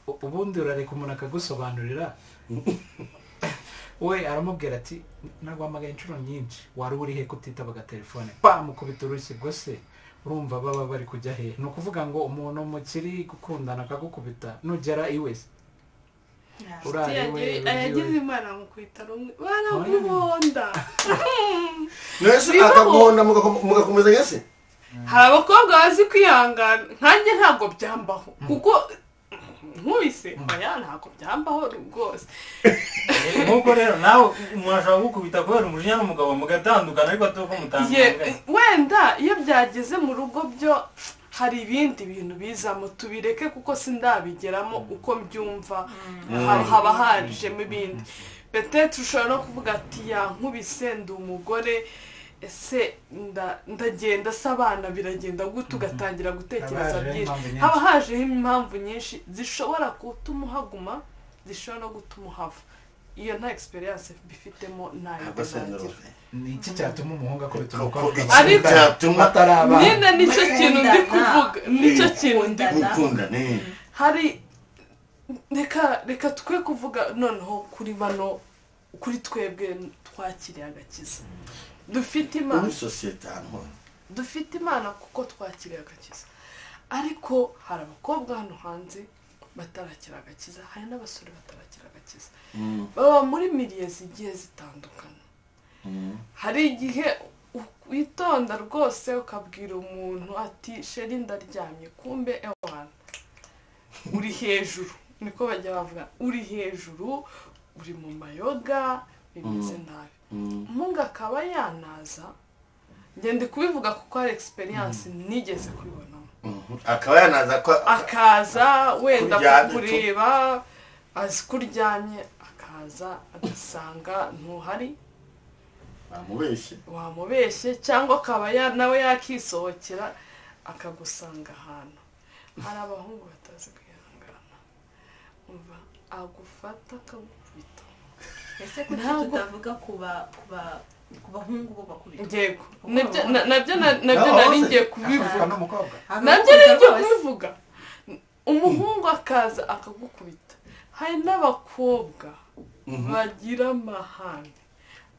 Ubundi urareka umuntu akagusobanurira, we aramubwira ati nagwamagaye inshuro nyinshi, wari urihe kutitabaga telefone, mukubita urushyi. Rwose urumva baba bari kujya he? Ni ukuvuga ngo umuntu mukiri gukundana akagukubita, nugera iwe yagize imana mukwita rumwe baraguhonda. Nese akaguhonda mugakomeza gese. Hari abakobwa bazi kwihangana, nkanjye ntabwo byambaho, kuko nkubise ntabwo byambaho rwose. Nkuko rero nawe umuntu ashobora gukubita kubera umujinya n'umugabo mugatandukana, ariko atoko mutandukana. Wenda iyo byageze mu rugo byo hari ibindi bintu bizamo, tubireke kuko sindabigeramo uko mbyumva, haba hajemo ibindi. Peut-être ushobora no kuvuga ati yankubise ndi umugore, ese ndagenda sabana biragenda gute, ugatangira gutekereza byinshi. Haba hajeho impamvu nyinshi zishobora gutuma uhaguma, zishobora no gutuma uhava. Iyo nta experience bifitemo nayo bizagira. Ni iki cyatuma umuhungu akubita umukobwa? Ariko ataraba nyine nicyo kintu ndi kuvuga, nicyo kintu ndi gukunda. Hari reka twe kuvuga noneho kuri bano, kuri twebwe twakiriye agakiza, dufite imana, dufite imana kuko twakiriye agakiza. Ariko hari abakobwa hano hanze batarakira agakiza, hari n'abasore batarakira agakiza, baba muri miliye zigiye zitandukana. Hari igihe witonda rwose ukabwira umuntu ati sheri ndaryamye, kumbe ewana uri hejuru niko bajya bavuga uri hejuru uri mu mayoga bimeze nabi umuhungu akaba yanaza ngende kubivuga kuko hari experience nigeze kubibonamo akaba yanaza ko akaza wenda kureba azi kuryamye akaza agasanga ntuhari wamubeshye cyangwa akaba nawe yakisohokera akagusanga ahantu hari abahungu batazi kwihangana umva agufata akagukubita ese kuki tutavuga ku bahungu bo bakubita yego nabyo nari ngiye kubivuga nabyo nari ngiye kubivuga umuhungu akaza akagukubita hari n'abakobwa bagira amahane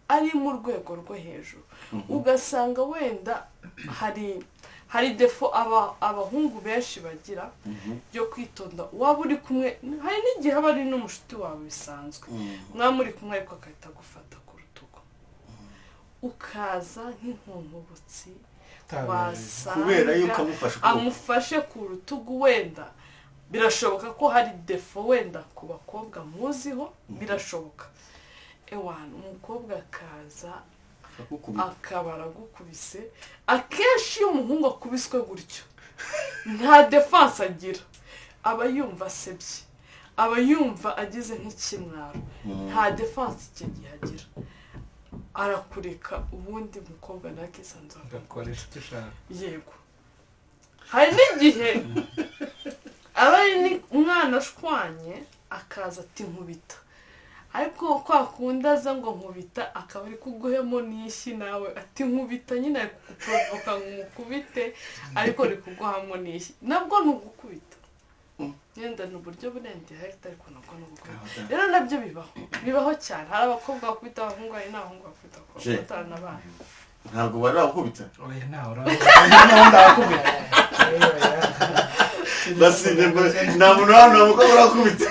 ari mu rwego rwo hejuru ugasanga wenda hari defo abahungu benshi bagira byo kwitonda waba uri kumwe hari n'igihe aba ari n'umushuti wawe bisanzwe mwamuri kumwe ariko agahita agufata ku rutugu ukaza nk'inkunkubutsi wasanga amufashe ku rutugu wenda birashoboka ko hari defo wenda ku bakobwa muziho birashoboka ewana umukobwa akaza akaba aragukubise akenshi iyo umuhungu akubiswe gutyo nta defense agira aba yumva asebye aba yumva agize nk'ikimwaro nta defense icyo gihe agira arakureka ubundi umukobwa nakisanzwe agakoresha icyo ushaka yego hari n'igihe aba ari umwana ashwanye akaza ati nkubita ariko kwa kunda aza ngo nkubita akaba ari kuguhemo n'ishyi nawe ati nkubita nyine ari kuguprovoka ngo umukubite ariko ari kuguhamo n'ishyi nabwo ntugukubita yenda ni uburyo burenge ariko nabwo ntugukubita rero nabyo bibaho cyane hari abakobwa bakubita abahungu hari n'abahungu bakubita abakobwa n'abana ntabwo bari bakubita oya ntawe ndakubita nta muntu hano umukobwa urakubita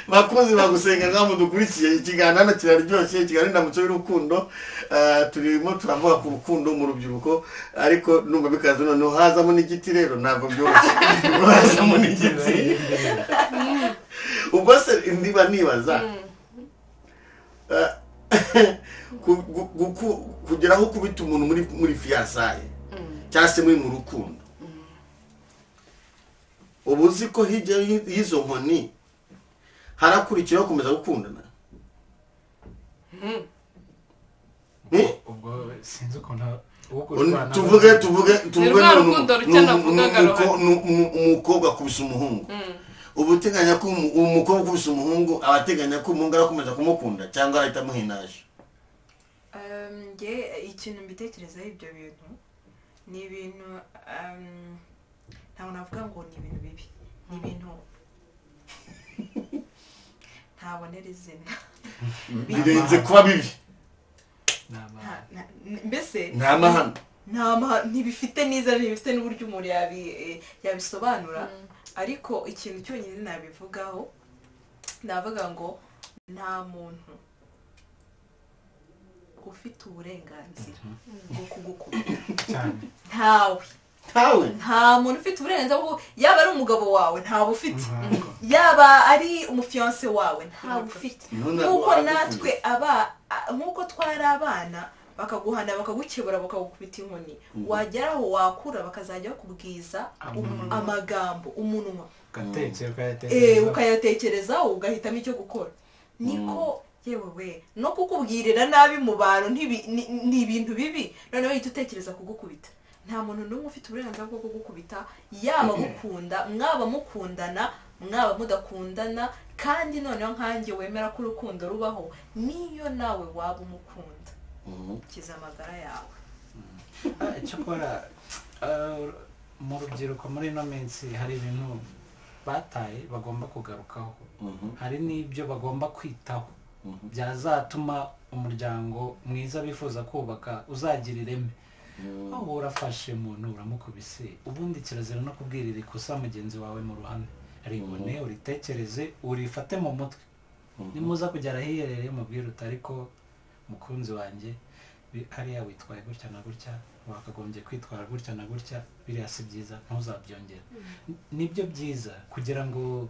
bakunzi bagusenga nkaho dukurikiye ikiganiro kiraryoshye ikiganiro ndamutse y'urukundo turimo turavuga ku rukundo mu rubyiruko ariko numva bikaza noneho hazamo n'igiti rero ntabwo byoroshye hazamo n'igiti ubwo se ndiba nibaza kugera aho kubita umuntu muri fiyansaye cyangwa se muri mu rukundo ubu uzi ko hirya y'izo nkoni harakurikiraho gukomeza gukundana ubwo sinzi ukuntu tuvuge umukobwa akubise umuhungu ubu uteganya ko umukobwa akubise umuhungu aba ateganya ko umuhungu arakomeza kumukunda cyangwa arahita amuhinaje ikintu mbitekerezaho ibyo bintu ni ibintu ntabwo navuga ngo ni ibintu bibi ni ibintu ntabonera izina birenze kuba bibi mbese nta mahano ntibifite n'izina ntibifite n'uburyo umuntu yabisobanura ariko ikintu cyonyine nabivugaho navuga ngo nta muntu ufite uburenganzira bwo kugukubita nta muntu ufite uburenganzira bwo yaba ari umugabo wawe ntawe ufite yaba ari umufiyanse wawe ntawe ufite nk'uko natwe nk'uko twari abana bakaguhana bakagukebura bakagukubita inkoni wageraho wakura bakazajya bakubwiza amagambo umunwa ukayatekerezaho ugahitamo icyo gukora niko yewe no kukubwirira nabi mu bantu ni ibintu bibi noneho uhita utekereza kugukubita nta muntu n'umwe ufite uburenganzira bwo kugukubita yaba mukunda mwaba mukundana mwaba mudakundana kandi noneho nkanjye wemera ko urukundo rubaho niyo nawe waba umukunda kiza amagara yawe cyakora mu rubyiruko muri ino minsi hari ibintu bataye bagomba kugarukaho hari n'ibyo bagomba kwitaho byazatuma umuryango mwiza bifuza kubaka uzagira ireme aho urafashe umuntu uramukubise ubundi kirazira no kubwirira ikosa mugenzi wawe mu ruhame ribone uritekereze urifate mu mutwe nimuza kugera ahiherereye mubwire uti ariko mukunzi wanjye hariya witwaye gutya na gutya wakagombye kwitwara gutya na gutya biriya si byiza ntuzabyongera nibyo byiza kugira ngo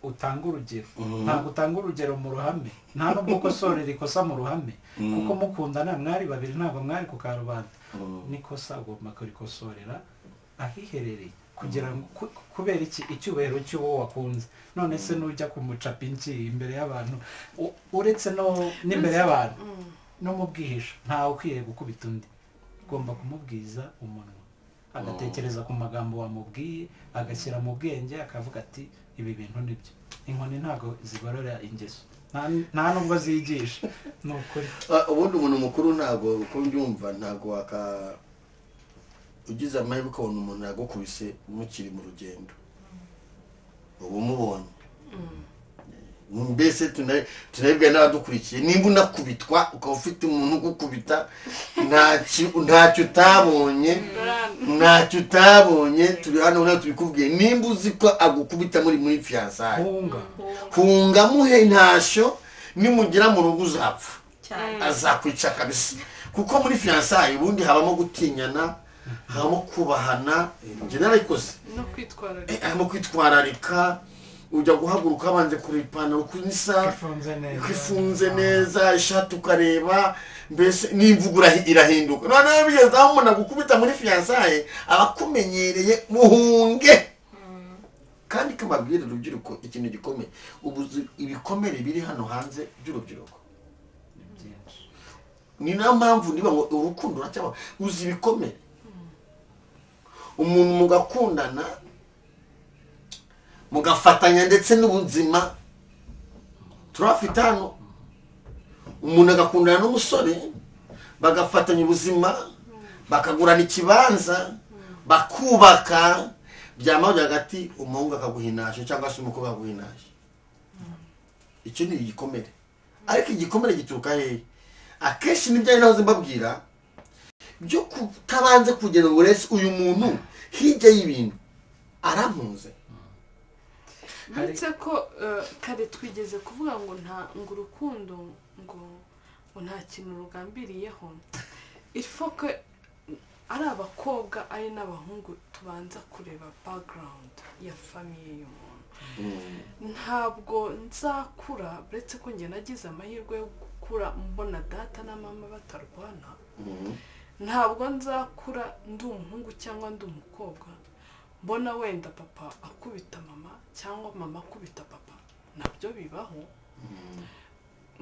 utanga urugero ntabwo utanga urugero mu ruhame nta nubwo ukosorera ikosa mu ruhame kuko mukundana mwari babiri ntabwo mwari ku karubanda n'ikosa ugomba kurikosorera ahiherereye kugira ngo kubera icyubahiro cy'uwo wakunze none se nujya kumucapa inki imbere y'abantu uretse n'imbere y'abantu no mu bwihisho ntawe ukwiye gukubita undi ugomba kumubwiza umunwa agatekereza ku magambo wamubwiye agashyira mu bwenge akavuga ati ibi bintu nibyo inkoni ntabwo zigorora ingeso nta nubwo zigisha ni ukuri ubundi umuntu mukuru ntabwo uko mbyumva ntabwo ugize amahirwe ukabona umuntu yagukubise mukiri mu rugendo uba umubonye mbese tunabibwa n'abadukurikiye nimba unakubitwa ukaba ufite umuntu ugukubita ntacyo utabonye turi hano nawe tubikubwiye nimba uzi ko agukubita muri fiyansaye hunga muhe ntashyo nimugera mu rugo uzapfa azakwica kabisa kuko muri fiyansaye ubundi habamo gutinyana habamo kubahana njye narayikoze habamo kwitwararika ujya guhaguruka abanze kureba ipantaro ukuntu isa ifunze neza ishati ukareba mbese n'imvugo irahinduka noneho bigeze aho umuntu agukubita muri fiyansaye aba akumenyereye muhunge kandi kamabwire urubyiruko ikintu gikomeye ibikomere biri hano hanze by'urubyiruko ni nayo mpamvu niba ngo urukundo ruracyaba uzi ibikomere umuntu mugakundana mugafatanya ndetse n'ubuzima turafite hano umuntu agakundana n'umusore bagafatanya ubuzima bakagurana ikibanza bakubaka byamaho hagati umuhungu akaguhinasha cyangwa se umukobwa akaguhinasha icyo ni igikomere ariko igikomere gituruka hehe akenshi nibyo naho zimbabwira byo kutabanze kugira ngo urese uyu muntu hirya y'ibintu arampuze ndetse ko kare twigeze kuvuga ngo urukundo ngo nta kintu rugambiriyeho ifoko ari abakobwa ari n'abahungu tubanza kureba background ya famiye y'umuntu ntabwo nzakura uretse ko njye nagize amahirwe yo gukura mbona data na mama batarwana ntabwo nzakura ndi umuhungu cyangwa ndi umukobwa mbona wenda papa akubita mama cyangwa mama akubita papa nabyo bibaho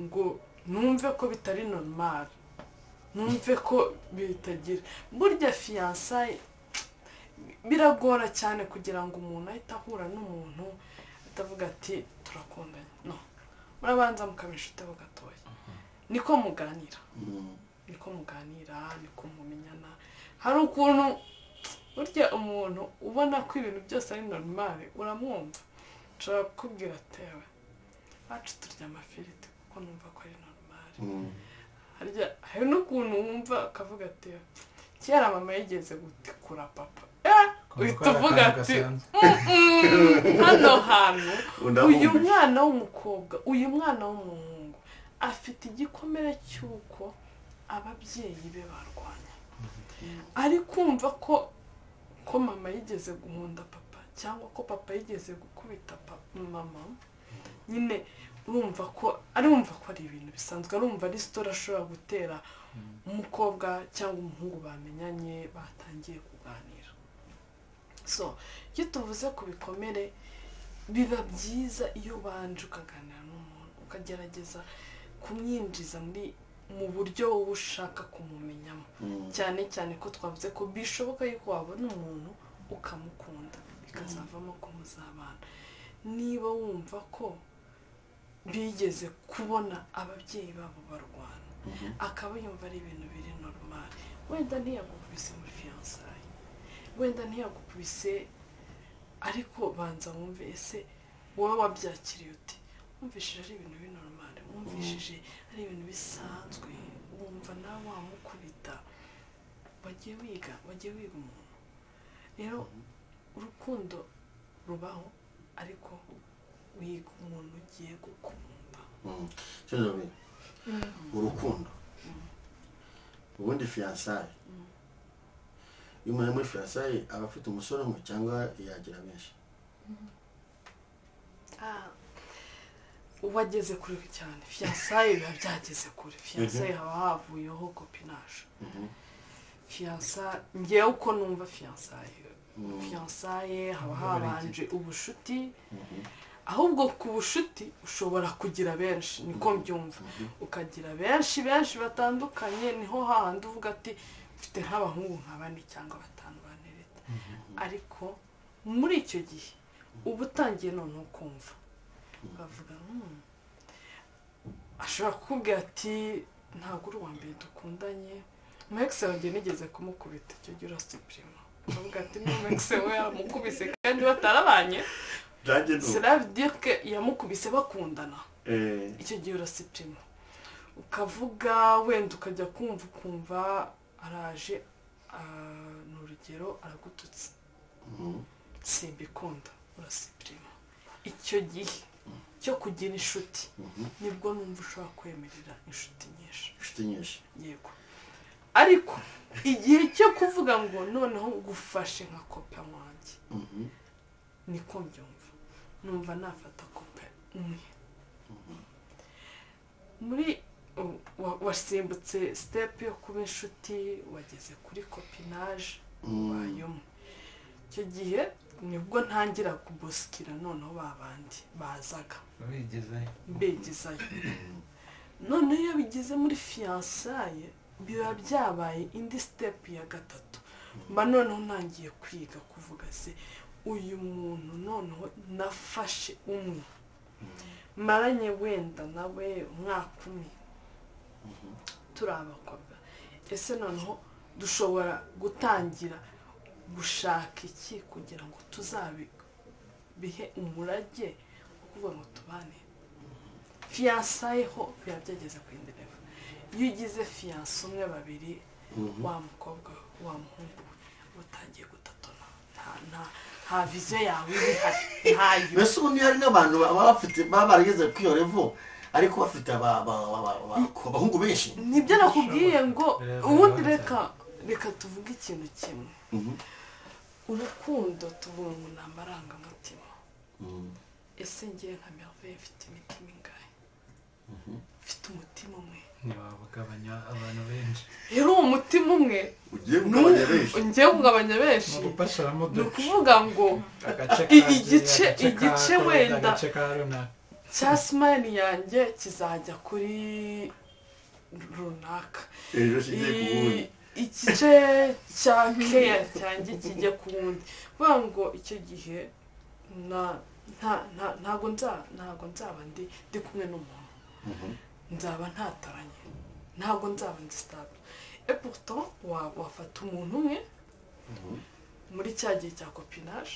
ngo numve ko bitari normal numve ko bitagira burya fiyansaye biragora cyane kugira ngo umuntu ahite ahura n'umuntu atavuga ati turakundanye no murabanza mukabishiteho gatoya niko muganira niko mumenyana hari ukuntu burya umuntu ubona ko ibintu byose ari normal uramwumva nshobora kukubwira atewe bacu turya amafiriti kuko numva ko ari normal hari n'ukuntu wumva akavuga ati kera mama yigeze gutikura papa uhita uvuga ati hano hantu uyu mwana w'umukobwa uyu mwana w'umuhungu afite igikomere cy'uko ababyeyi be barwanya ari kumva ko mama yigeze guhunda papa cyangwa ko papa yigeze gukubita mama nyine urumva ko ari ibintu bisanzwe arumva ari story ashobora gutera umukobwa cyangwa umuhungu bamenyanye batangiye kuganira so iyo tuvuze ku bikomere biba byiza iyo ubanje ukaganira n'umuntu ukagerageza kumwinjiza mu buryo wowe ushaka kumumenyamo cyane cyane ko twavuze ko bishoboka yuko wabona umuntu ukamukunda bikazavamo ko muzabana niba wumva ko bigeze kubona ababyeyi babo barwana akaba yumva ari ibintu biri normal wenda ntiyagukubise muri fiyansaye wenda ntiyagukubise ariko banza wumve ese wowe wabyakiriye uti wumvishije ari ibintu biri normal wumvishije ari ibintu bisanzwe wumva nawe wamukubita wagiye wiga umuntu rero urukundo rubaho ariko wiga umuntu ugiye gukunda urukundo ubundi fiyansaye iyo umuntu ari muri fiyansaye aba afite umusore umwe cyangwa yagira benshi wageze kure cyane fiyansaye biba byageze kure fiyansaye haba havuyeho kopinaje fiyansaye ngewe uko numva fiyansaye haba habanje ubushuti ahubwo ku bushuti ushobora kugira benshi niko mbyumva ukagira benshi batandukanye niho hahandi uvuga ati mfite nk'abahungu nka 4 cyangwa 5 banereta ariko muri icyo gihe uba utangiye noneho kumva bavuga ashobora kukubwira ati ntabwo uri uwa mbere dukundanye Max wanjye nigeze kumukubita icyo gihe urasuprima bavuga ati Max we yaramukubise kandi batarabanye cela veut dire que yamukubise bakundana icyo gihe urasuprima ukavuga wenda ukajya kumva araje n'urugero aragututse simbikunda urasuprima icyo gihe cyo kugira inshuti nibwo numva ushobora kwemerera inshuti nyinshi yego ariko igihe cyo kuvuga ngo noneho gufashe nka kopa wanjye niko mbyumva numva nafata kopa umwe muri wasimbutse step yo kuba inshuti wageze kuri kopinaje wayumwe icyo gihe nibwo ntangira kubusikira noneho babandi bazaga begezayo none iyo bigeze muri fiyansaye biba byabaye indi step ya gatatu mba noneho ntangiye kwiga kuvuga se uyu muntu noneho nafashe umwe maranye wenda nawe umwaka umwe turi abakobwa ese noneho dushobora gutangira gushaka iki kugira ngo tuzabihe umurage wo kuvuga ngo tubane fiyansaye ho biba byageze ku yindi level iyo ugize fiyanse umwe babiri wa mukobwa wa muhungu utangiye gutatona nta viziyo yawe ihari ntayo mbese ubu niyo hari n'abantu baba barageze kuri iyo level ariko bafite abahungu benshi nibyo nakubwiye ngo ubundi reka tuvuge ikintu kimwe urukundo tuvuga ngo ni amarangamutima ese ngiye nka Merveille mfite imitima ingahe mfite umutima umwe ntiwabagabanya abantu benshi rero uwo mutima umwe ugiye kugabanya benshi ni ukuvuga ngo igice wenda cya simani yanjye kizajya kuri runaka igice cya keya cyanjye kijya ku wundi kuvuga ngo icyo gihe ntabwo nzaba ndi kumwe n'umuntu nzaba ntataranye ntabwo nzaba ndi stable et pourtant wafata umuntu umwe muri cya gihe cya copinage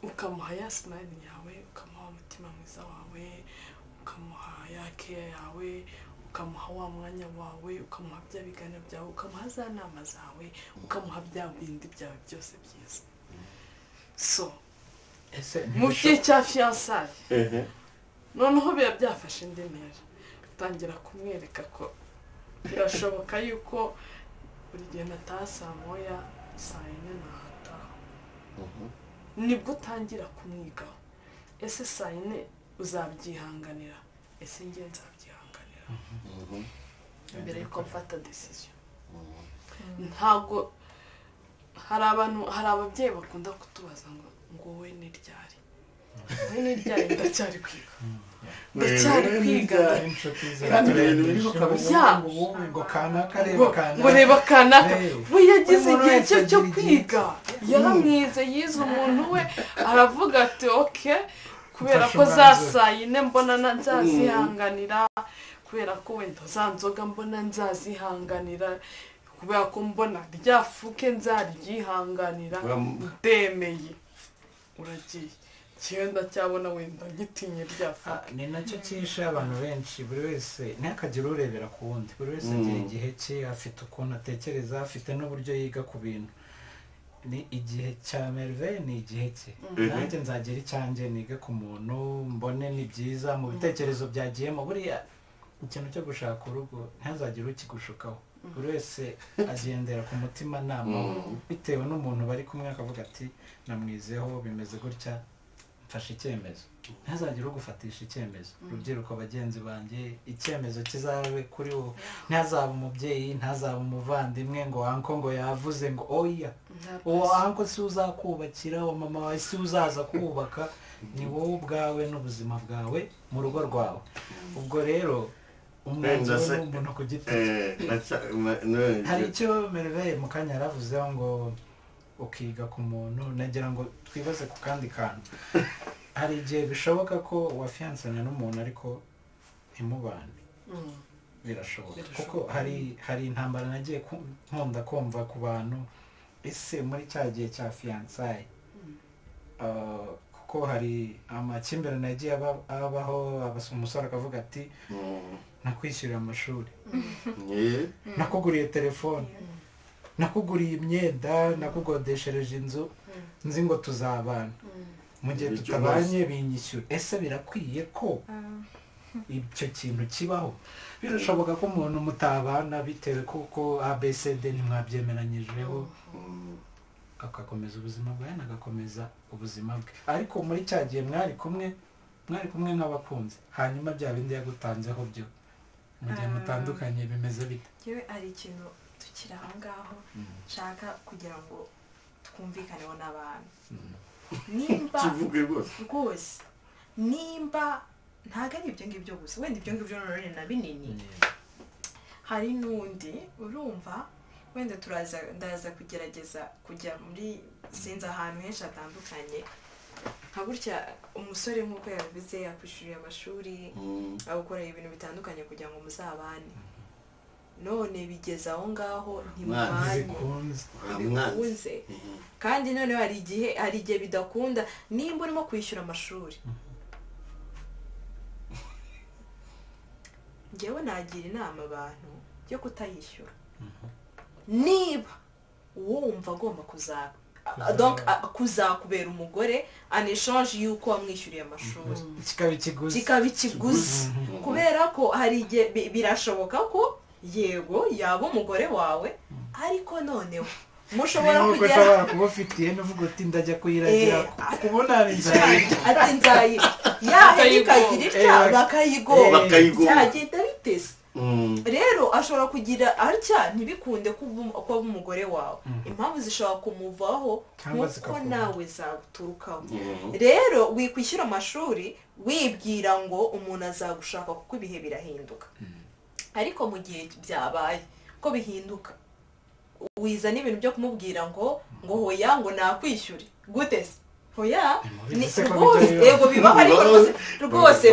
ukamuha ya smile yawe ukamuha umutima mwiza wawe ukamuha ya care yawe ukamuha wa mwanya wawe ukamuha bya biganiro byawe ukamuha za nama zawe ukamuha bya bindi byawe byose byiza so mu gihe cya fiyansaye noneho biba byafashe indi ntera utangira kumwereka ko birashoboka yuko buri gihe nataha saa moya saa yine nahataha nibwo utangira kumwigaho ese saa yine uzabyihanganira ese njye nzabyihanganira mbere yuko mfata decision ntabwo hari ababyeyi bakunda kutubaza ngo wowe ni ryari ndacyari kwiga ngo reba kanaka we yagize igihe cye cyo kwiga yaramwize yize umuntu we aravuga ati oke kubera ko za saa yine mbona nzazihanganira kubera ko wenda za nzoga mbona nzazihanganira kubera ko mbona rya fuke nzaryihanganira ndemeye uragiye cyenda cyabona wenda gitinye ryafa ni nacyo cyishe abantu benshi buri wese ntakagira urebera ku wundi buri wese agira igihe cye afite ukuntu atekereza afite n'uburyo yiga ku bintu ni igihe cya Merveille ni igihe cye nanjye nzagira icyanjye nige ku muntu mbone ni byiza mu bitekerezo byagiyemo buriya ikintu cyo gushaka urugo ntazagire ukigushukaho buri wese agendera ku mutima nama bitewe n'umuntu bari kumwe akavuga ati namwizeho bimeze gutya mfashe icyemezo ntihazagire ugufatisha icyemezo urubyiruko bagenzi banjye icyemezo kizabe kuri wowe ntihazaba umubyeyi ntihazaba umuvandimwe ngo anko ngo yavuze ngo oya uwo anko si uzakubakira uwo mama wawe si uzaza kubaka ni wowe ubwawe n'ubuzima bwawe mu rugo rwawe ubwo rero umwanzuro ni umuntu ku giti hari icyo Merveille mu kanya yaravuzeho ngo ukiga ku muntu nagira ngo twibaze ku kandi kantu hari igihe bishoboka ko wafiyansanya n'umuntu ariko ntimubane birashoboka kuko hari intambara nagiye nkunda kumva ku bantu ese muri cya gihe cya fiyansaye kuko hari amakimbirane yagiye abaho umusore akavuga ati nakwishyurira amashuri nakuguriye telefone nakuguriye imyenda nakugodeshereje inzu nzi ngo tuzabana mu gihe tutabanye binyishyura ese birakwiye ko icyo kintu kibaho birashoboka ko umuntu mutabana bitewe kuko ABCD ntimwabyemeranyijeho agakomeza ubuzima bwawe nagakomeza ubuzima bwe ariko muri cya gihe mwari kumwe nk'abakunzi hanyuma bya bindi yagutanzeho byo mu gihe mutandukanye bimeze bite yewe ari ikintu tukiri aho ngaho nshaka kugira ngo twumvikaneho n'abantu nimba rwose nimba ntabwo ari ibyo ngibyo gusa wenda ibyo ngibyo none na binini hari n'undi urumva wenda ndaza kugerageza kujya muri sinzi ahantu henshi hatandukanye nka gutya umusore nk'uko yabivuze yakwishyuriye amashuri agukora ibintu bitandukanye kugira ngo muzabane none bigeze aho ngaho ntibikunze kandi none hari igihe bidakunda nimba urimo kwishyura amashuri ngewe nagira inama abantu yo kutayishyura niba wumva agomba kuzakubera umugore aneshange y'uko wamwishyuriye amashuri kikaba ikiguzi kubera ko hari igihe birashoboka ko yego yaba umugore wawe ariko noneho mushobora kugera kuba ufitiye n'uvuga uti ndajya kuyiragira kubona ati nzayi ikagira itya bakayigora byagenda bitese rero ashobora kugira atya ntibikunde kuba umugore wawe impamvu zishobora kumuvaho kuko nawe zaguturukaho rero wikwishyura amashuri wibwira ngo umuntu azagushaka kuko ibihe birahinduka ariko mu gihe byabaye ko bihinduka wiza n'ibintu byo kumubwira ngo hoya ngo nakwishyure gute se hoya yego bibaho ariko rwose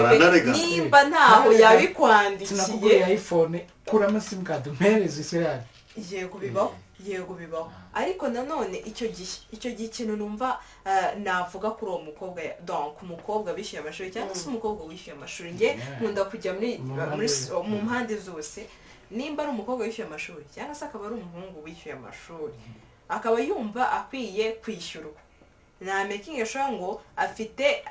nimba ntaho yabikwandikiye sinakuguriye iPhone kuramo simukadi mpereze isirari yego bibaho ariko nanone icyo gihe ikintu numva navuga kuri uwo mukobwa donc umukobwa bishyuye amashuri cyangwa se umukobwa wishyuye amashuri nge nkunda kujya mu mpande zose nimba ari umukobwa wishyuye amashuri cyangwa se akaba ari umuhungu wishyuye amashuri akaba yumva akwiye kwishyurwa na making sure ngo afite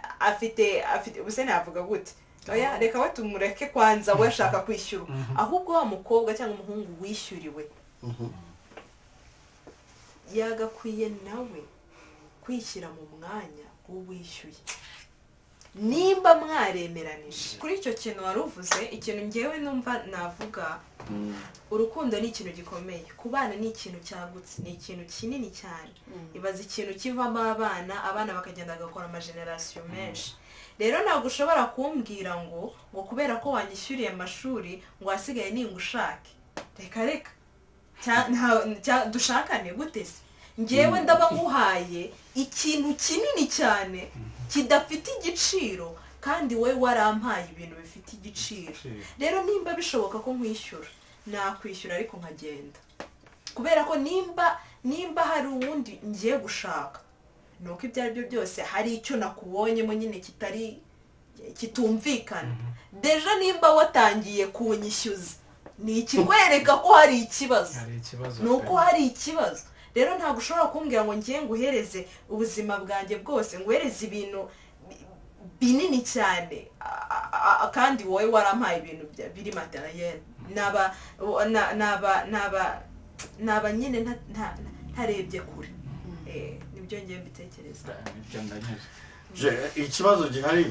ubuse navuga gute oya reka batumureke kwanza we ashaka kwishyurwa ahubwo wa mukobwa cyangwa umuhungu wishyuriwe yagakwiye nawe kwishyira mu mwanya w'uwishyuye nimba mwaremeranije kuri icyo kintu wari uvuze ikintu ngewe numva navuga urukundo ni ikintu gikomeye kubana ni ikintu cyagutse ni ikintu kinini cyane ibaza ikintu kivamo abana bakagenda bagakora amagenerasiyo menshi rero ntabwo ushobora kumbwira ngo kubera ko wanyishyuriye amashuri ngo wasigaye ningushake reka dushakane gute se ngewe ndaba nguhaye ikintu kinini cyane kidafite igiciro kandi wowe warampaye ibintu bifite igiciro rero nimba bishoboka ko nkwishyura nakwishyura ariko nkagenda kubera ko nimba hari uwundi ngiye gushaka nuko ibyo ari byo byose hari icyo nakubonyemo nyine kitumvikana deja nimba watangiye kunyishyuza ni ikikwereka ko hari ikibazo ni uko hari ikibazo rero ntabwo ushobora kumbwira ngo ngiye nguhereze ubuzima bwanjye bwose nguhereze ibintu binini cyane kandi wowe warampaye ibintu biri materiel naba nyine ntarebye kure nibyo ngiye mbitekereza ikibazo gihari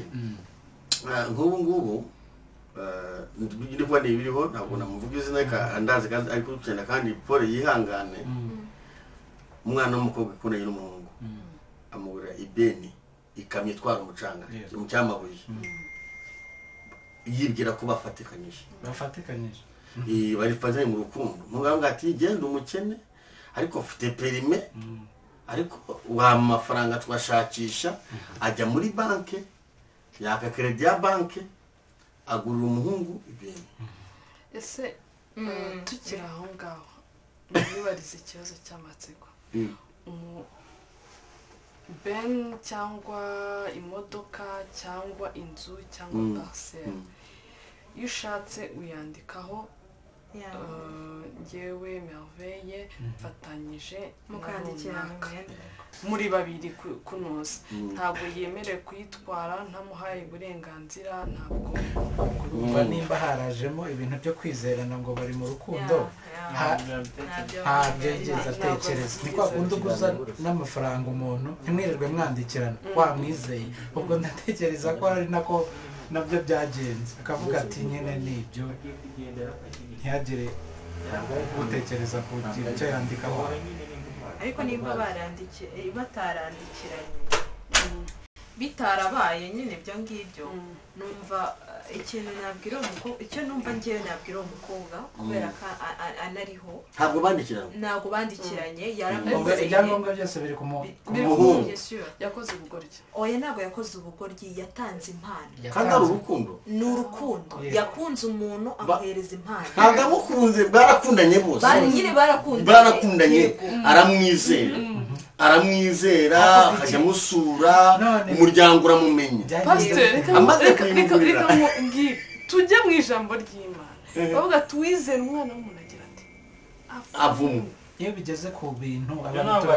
nk'ubu ngubu ndi kubona ibiriho ntabwo namuvuga izina ndazi kandi ariko cyane kandi pole yihangane umwana w'umukobwa ukundanye n'umuhungu amugura ibeni ikamyo itwara umucanga mu cyamabuye yibwira ko bafatikanyije barifatanye mu rukundo muganga ati genda umukene ariko ufite perime ariko wa mafaranga twashakisha ajya muri banke yaka credit ya banke agurira umuhungu ibintu ese tukiri aho ngaho nibarize ikibazo cy'amatsiko ben cyangwa imodoka cyangwa inzu cyangwa parcelle iyo ushatse uyandikaho ngewe Merveille mfatanyije mukandikirana muri babiri kunoza ntabwo yemerewe kuyitwara ntamuhaye uburenganzira ntabwo kumva nimba harajemo ibintu byo kwizerana ngo bari mu rukundo ntabyo yigeze atekereza ni kwa kundi uguza n'amafaranga umuntu ntimwirirwe mwandikirana wamwizeye ubwo ndatekereza ko ari nako nabyo byagenze akavuga ati nyine nibyo ntihagire gutekereza kugira icyo yandikaho ariko nimba batarandikiranye bitarabaye nyine ibyo ngibyo numva ikintu nabwira umukobwa icyo numva ngewe nabwira umukobwa kubera ko anariho ntabwo bandikiranye ibyangombwa byose biri ku muhungu yakoze ubugoryi oya ntabwo yakoze ubugoryi yatanze impano kandi ari urukundo ni urukundo yakunze umuntu amuhereza impano ntabwo amukunze barakundanye bose nyine barakundanye aramwizera akajya amusura umuryango uramumenya reka tujye mu ijambo ry'Imana bavuga tuwizere umwana w'umuntu agira ati avumu iyo bigeze ku bintu abantu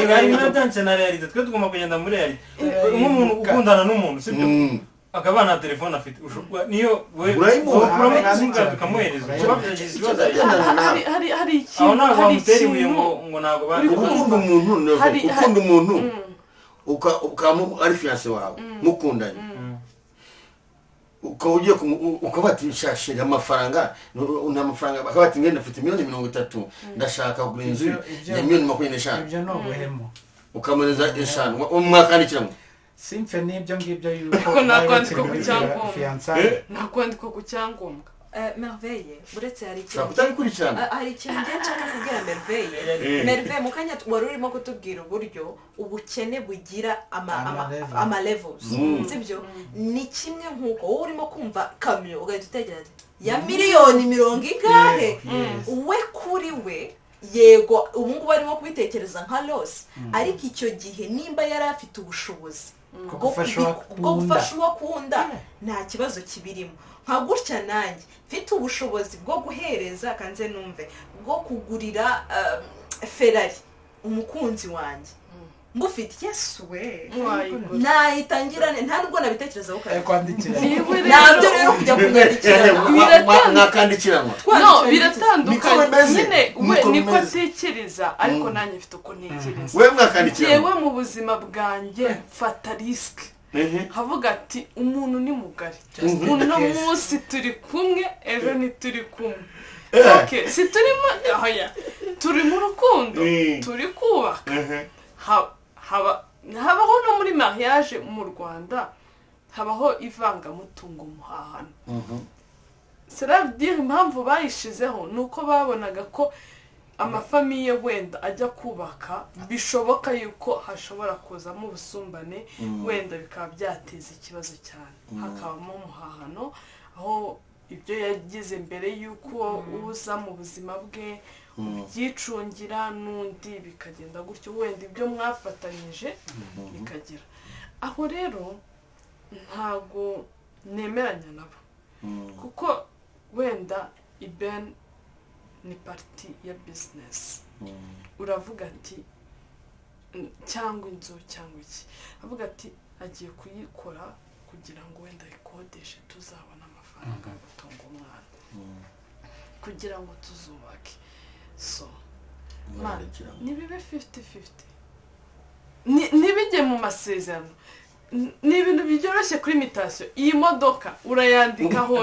bajyanye na realite twe tugomba kugenda muri realite nk'umuntu ukundana n'umuntu sibyo akaba nta telefone afite niyo uramuzinga tukamuhereza hari ikintu aho ntabwo wamutera ibuye ngo ntabwo ukunda umuntu ukaba ari fiyanse wawe mukundanye ukaba ugiye ukaba batishashira amafaranga nta mafaranga bakaba bati ngenda afite 130 ndashaka kugura inzu ya 125 ibyo no guhemo ukamereza 5 umwakandikiramo simfe nibyo ngibyo yuko nakwandika ku cyangombwa Merveille uretse hari ikintu hari ikintu nshaka kubwira Merveille mukanya wari urimo kutubwira uburyo ubukene bugira ama levels sibyo ni kimwe nkuko wowe urimo kumva kamyo ugahita utekereza ya miliyoni 100 we kuri we yego ubu ngubu arimo kubitekereza nka loss ariko icyo gihe nimba yari afite ubushobozi bwo gufasha uwo akunda nta kibazo kibirimo nka gutya nanjye mfite ubushobozi bwo guhereza kanze numve bwo kugurira Ferrari umukunzi wanjye mufite Yesu we nahitangirane nta nubwo nabitekerezaho kwandikira nabyo rero kujya kunyandikira mwakandikirana biratandukanye nyine we niko atekereza ariko nanjye mfite uko ntekereza we mwakandikirana yewe mu buzima bwanjye mfata risk havuga ati umuntu ni mugari uno munsi turi kumwe ejo ntituri kumwe si turimo turi mu rukundo turi kubaka habaho no muri mariage mu Rwanda habaho ivangamutungo muhahano cela veut dire impamvu bayishizeho nuko babonaga ko amafamiye wenda ajya kubaka bishoboka yuko hashobora kuzamo ubusumbane wenda bikaba byateza ikibazo cyane hakabamo muhahano aho ibyo yagize mbere yuko uza mu buzima bwe byicungira n'undi bikagenda gutyo wenda ibyo mwafatanyije bikagira aho rero ntago nemeranya nabo kuko wenda iben ni parti ya business uravuga ati cyangwa inzu cyangwa iki avuga ati agiye kuyikora kugira ngo wenda ikodeshe tuzabona amafaranga yo gutunga umwana kugira ngo tuzubake so nibibe 50-50 tugiye mu masezerano ni ibintu byoroshye kuri mitasiyo. iyi modoka urayandikaho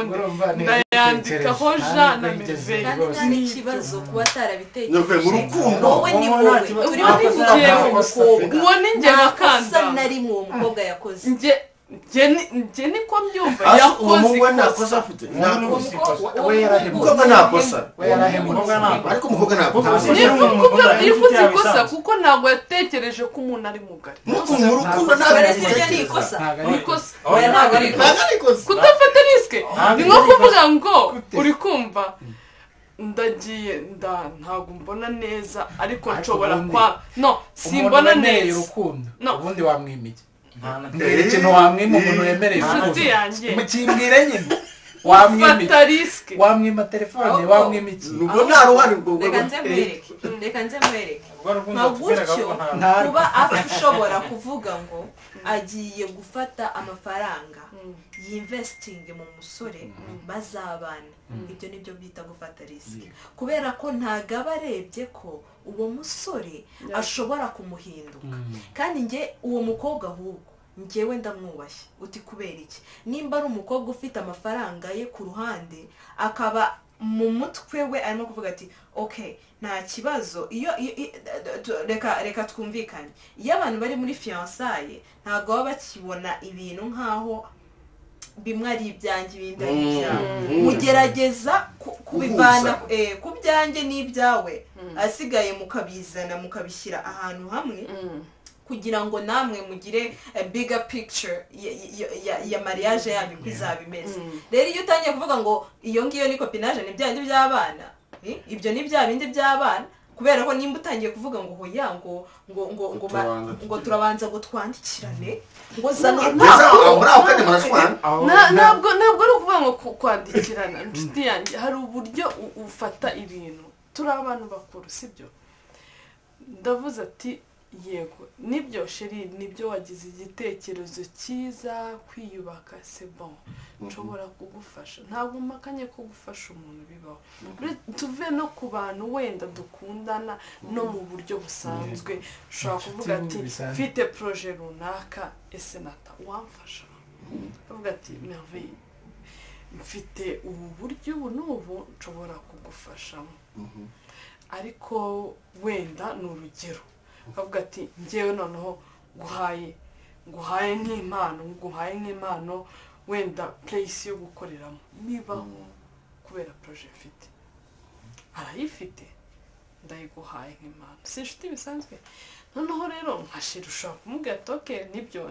ndayandikaho ja na merveille kandi nta n'ikibazo kuba atarabitekereje mu rukundo wowe ni wowe urimo kuvuga umukobwa uwo ni njye wakanda asa nari mu mukobwa yakoze njye niko mbyumva yakoze afite we yarahemutse umukobwa nakosa ariko umukobwa nakosa yifuza ikosa kuko ntabwo yatekereje ko umuntu ari mugari mu rukundo ntabwo ni ikosa ntabwo ari ikosa kudafata risike ni nko kuvuga ngo uri kumva ndagiye ntabwo mbona neza ariko nshobora simbona neza urukundo ubundi wamwimike mbwira ikintu wamwima umuntu wemereye inshuti yanjye mukimbwire nyine wamwima telefone wamwima iki nubwo nta ruhare reka nze mwereke nka gutyo kuba ashobora kuvuga ngo agiye gufata amafaranga yinvestinge mu musore bazabana ibyo nibyo bita gufata risike kubera ko ntago aba arebye ko uwo musore ashobora kumuhinduka kandi njye uwo mukobwa ahubwo njyewe ndamwubashye uti kubera iki nimba ari umukobwa ufite amafaranga ye ku ruhande akaba mu mutwe we arimo kuvuga ati okay nta kibazo iyo reka twumvikane iyo abantu bari muri fiançailles ntabwo baba bakibona ibintu nk'aho bimwe ari ibyanjye ibindi ari ibyawe mugerageza kubivana ku byanjye n'ibyawe asigaye mukabizana mukabishyira ahantu hamwe kugira ngo namwe mugire a bigger picture ya mariage yanyu uko izaba imeze rero iyo utangiye kuvuga ngo iyo ngiyo ni copinage ni byandi by'abana ibyo ni bya bindi by'abana kubera ko nimba utangiye kuvuga ngo hoya ngo turabanza ngo twandikirane ngo zana ntabwo ari ukuvuga ngo kwandikirana inshuti yanjye hari uburyo ufata ibintu turi abantu bakuru sibyo ndavuze ati yego nibyo sheri nibyo wagize igitekerezo cyiza kwiyubaka c'est bon nshobora kugufasha ntabwo mpakanye ko gufasha umuntu bibaho tuve no ku bantu wenda dukundana no mu buryo busanzwe ushobora kuvuga ati mfite projet runaka ese nata wamfasha uvuga ati merveille mfite ubu buryo ubu n'ubu nshobora kugufashamo ariko wenda ni urugero ukavuga ati njyewe noneho guhaye nk'impano wenda place yo gukoreramo bibaho kubera projet mfite arayifite ndayiguhaye nk'impano si inshuti bisanzwe noneho rero nkashira ushobora kumubwira ati okay nibyo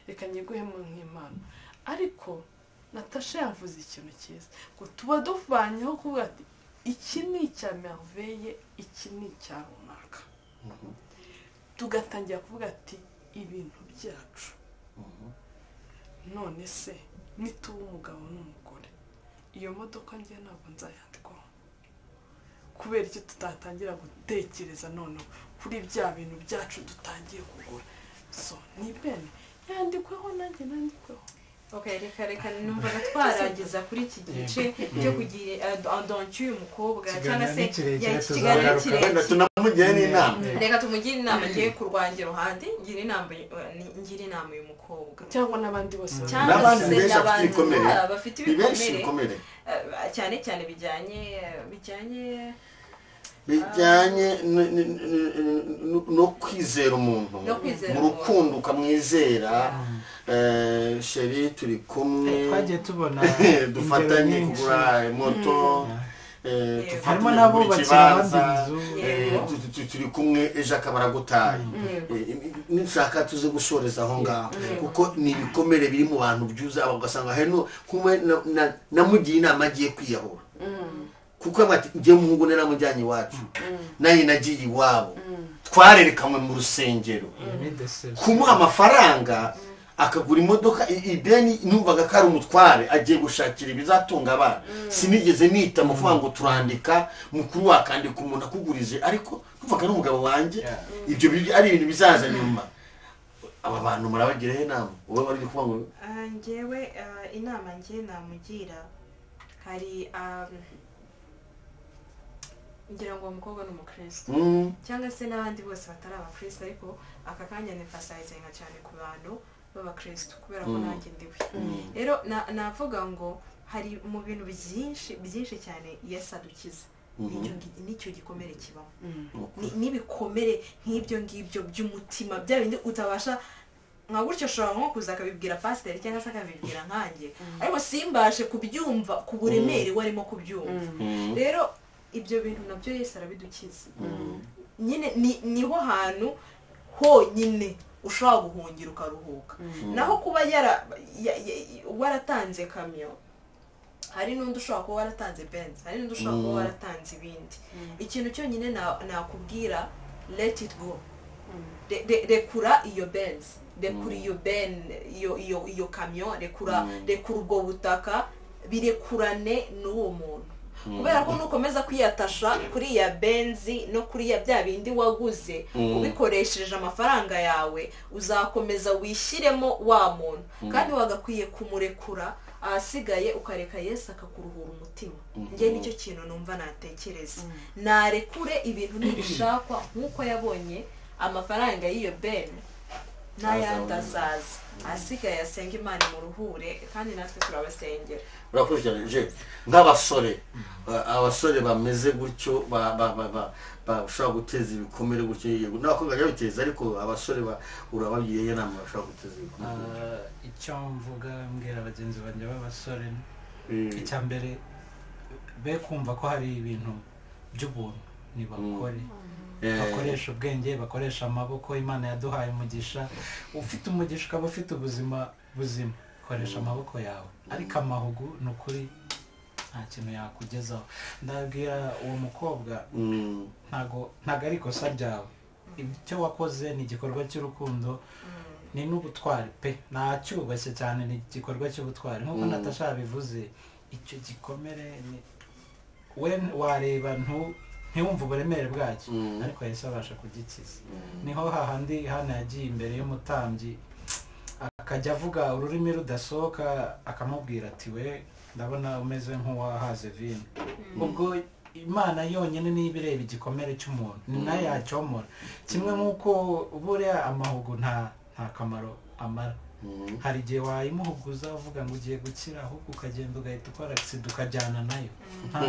reka nyiguhemo nk'impano ariko Natasha yavuze ikintu cyiza ngo tuba duvanyeho kuvuga ati iki ni icya merveille iki ni icya runaka tugatangira kuvuga ati ibintu byacu none se nituba umugabo n'umugore iyo modoka njye ntabwo nzayandikwaho kubera icyo tutatangira gutekereza noneho kuri bya bintu byacu dutangiye kugura so ni bene yandikweho nanjye nandikweho okay reka numvaga twaragiza kuri iki gice cyo kugira adonture umukobwa cyangwa se ikiganiro kirekire tunamugire n'inama reka tumugire inama ngiye kurwangira ruhande ngira inama uyu mukobwa cyangwa n'abandi bose n'abandi bafite ibikomere cyane bijyanye no kwizera umuntu mu rukundo ukamwizera sheri turi kumwe twagiye tubona dufatanye kugura moto harimo n'abubatse abandi inzu turi kumwe ejo akaba aragutaye nishaka tuze gusoreza aho ngaho kuko ni ibikomere biri mu bantu byuza ugasanga hano kumwe namugiye inama agiye kwiyahura kuko njye muhungu naramujyanye iwacu naye nagiye iwabo twarerekanwe mu rusengero kumuha amafaranga akagura imodoka ideni numvaga ko ari umutware agiye gushakira ibizatunga abana sinigeze nita mu kuvuga ngo turandika mukuru wakandika umuntu akugurije ariko numvaga ari umugabo wanjye ibyo ari ibintu bizaza nyuma aba bantu murabagireho inama wowe bari kuvuga ngo njyewe inama njye namugira hari ngira ngo uwo mukobwa ni umukristo cyangwa se n'abandi bose batari abakristo ariko aka kanya nifasayizinga cyane ku bantu b'abakristo kubera ko nanjye ndiwe rero navuga ngo hari mu bintu byinshi cyane Yesu adukiza nicyo gikomere kibamo n'ibikomere nk'ibyo ngibyo by'umutima bya bindi utabasha nka gutyo ashobora nko kuza akabibwira pasiteri cyangwa se akabibwira nkanjye ariko simbashe kubyumva ku buremere warimo kubyumva rero ibyo bintu nabyo Yesu arabidukiza nyine niho hantu honyine ushobora guhungira ukaruhuka naho kuba waratanze kamyo hari n'undi ushobora kuba waratanze Benz hari n'undi ushobora kuba waratanze ibindi ikintu cyonyine nakubwira let it go rekura iyo Benz rekura iyo kamyo rekura ubwo butaka birekurane n'uwo muntu kubera ko nukomeza kwiyatasha kuri iya benzi no kuri ya bya bindi waguze ubikoresheje amafaranga yawe uzakomeza wishyiremo wa muntu kandi wagakwiye kumurekura ahasigaye ukareka Yesu akakuruhura umutima njye nicyo kintu numva natekereza narekure ibintu nibishakwa nk'uko yabonye amafaranga y'iyo bene n'ayandi azaza asigaye asenga Imana imuruhure kandi natwe turabasengera urakurikiranye nk'abasore abasore bameze gutyo bashobora guteza ibikomere gutyo yego n'abakobwa babiteza ariko abasore urababwiye inama bashobora guteza ibikomere icyo mvuga mbwira bagenzi banjye b'abasore icya mbere be kumva ko hari ibintu by'ubuntu nibakore bakoresha ubwenge bakoresha amaboko Imana yaduhaye umugisha ufite umugisha ukaba ufite ubuzima buzima koresha amaboko yawe ariko amahugu ni ukuri nta kintu yakugezaho ndabwira uwo mukobwa ntago ari ikosa ryawe icyo wakoze ni igikorwa cy'urukundo ni n'ubutwari pe nacyubashye cyane ni igikorwa cy'ubutwari nk'uko Natasha yabivuze icyo gikomere we wareba ntiwumva uburemere bwacyo ariko Yesu abasha kugikiza niho hahandi hano yagiye imbere y'umutambyi akajya avuga ururimi rudasohoka akamubwira ati we ndabona umeze nk'uwahaze vino ubwo Imana yonyine niba ireba igikomere cy'umuntu ni nayo yacyomora kimwe nk'uko buriya amahugu nta kamaro amara hari igihe wayimuhuguza uvuga ngo ugiye gukira ahubwo ukagenda ugahita ukora agisida ukajyana nayo nta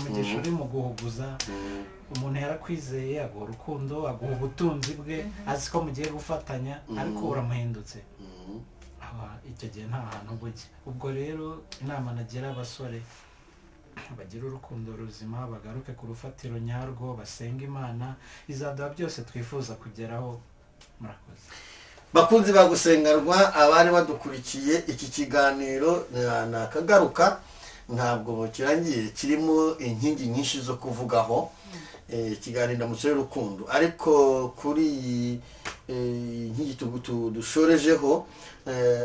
mugisha uri mu guhuguza umuntu yarakwizeye aguha urukundo aguha ubutunzi bwe azi ko mugiye gufatanya ariko uramuhindutse icyo gihe nta hantu bujya ubwo rero inama nagira abasore bagira urukundo ruzima bagaruke ku rufatiro nyarwo basenga Imana izaduha byose twifuza kugeraho murakoze bakunzi bagusengerwa abari badukurikiye iki kiganiro nakagaruka ntabwo kirangiye kirimo inkingi nyinshi zo kuvugaho ikiganiro ndamutse y'urukundo ariko kuri inkingi dushorejeho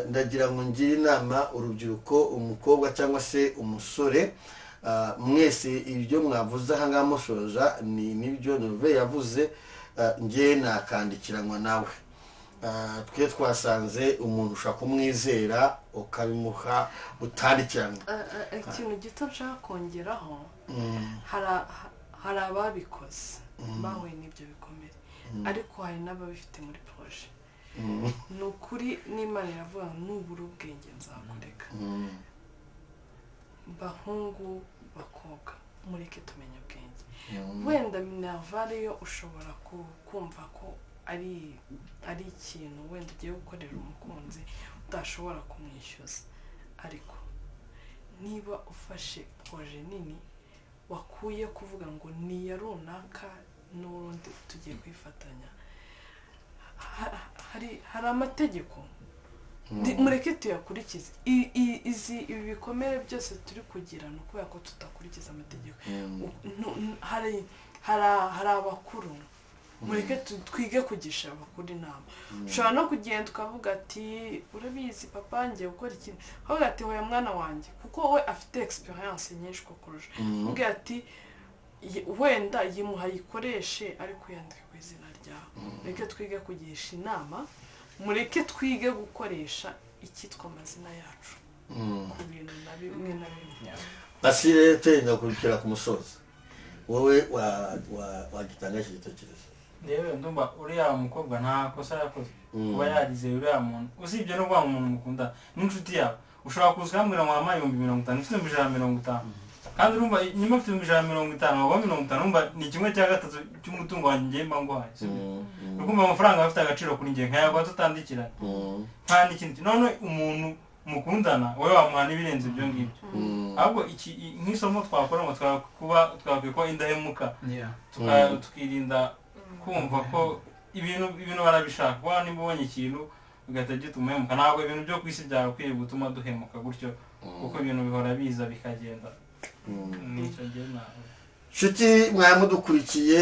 ndagira ngo ngire inama urubyiruko umukobwa cyangwa se umusore mwese ibyo mwavuze aha ngaha mushoja nibyo Nove yavuze nge nakandikiranwa nawe twe twasanze umuntu ushaka kumwizera ukabimuha utandikirana ikintu gito nshaka kongeraho hari ababikoze bahuye n'ibyo bikomere ariko hari n'ababifite muri proje ni ukuri n'Imana iravuga nubura ubwenge nzakureka bahungu bakobwa mureke tumenye ubwenge wenda Minerval yo ushobora kumva ko ari ikintu wenda ugiye gukorera umukunzi udashobora kumwishyuza ariko niba ufashe proje nini wakuye kuvuga ngo niya runaka n'urundi tugiye kwifatanya hari amategeko mureke tuyakurikize ibi bikomere byose turi kugira ni ukubera ko tutakurikiza amategeko hari abakuru mureke twige kugisha abakuru inama ushobora no kugenda ukavuga ati urabizi papa ngiye gukora ikintu avuga ati hoya mwana wanjye kuko we afite experience nyinshi kurusha uvuga ati wenda yimuha yikoreshe ariko yandike ku izina ryawe mureke twige kugisha inama mureke twige gukoresha icyitwa amazina yacu ku bintu na bimwe na bimwe basire tenda kurikira ku musozi wowe wagitanga iki gitekerezo? yewe ndumva uriya mukobwa nta kosa yakoze kuba yarize uriya muntu usibye no kuba umuntu mukunda n'inshuti yawe ushobora kuza ukambwira ngo wampaye 50,000 ufite 150 kandi urumva nyuma ufite 150 waba 50 urumva ni kimwe cya gatatu cy'umutungo wanjye ngiye mba nguhaye ukumva amafaranga afite agaciro kuri njye nkayagwa tutandikira nta n'ikindi none umuntu mukundana wowe wamuha n'ibirenze ibyo ngibyo ahubwo nk'isomo twakora ngo twakwiye indahemuka tukirinda kumva ko ibintu barabishaka kuba niba ubonye ikintu ugahita gituma uhemuka ntabwo ibintu byo ku isi byagakwiye gutuma duhemuka gutyo kuko ibintu bihora biza bikagenda nicyo gihe nawe nshuti mwamudukurikiye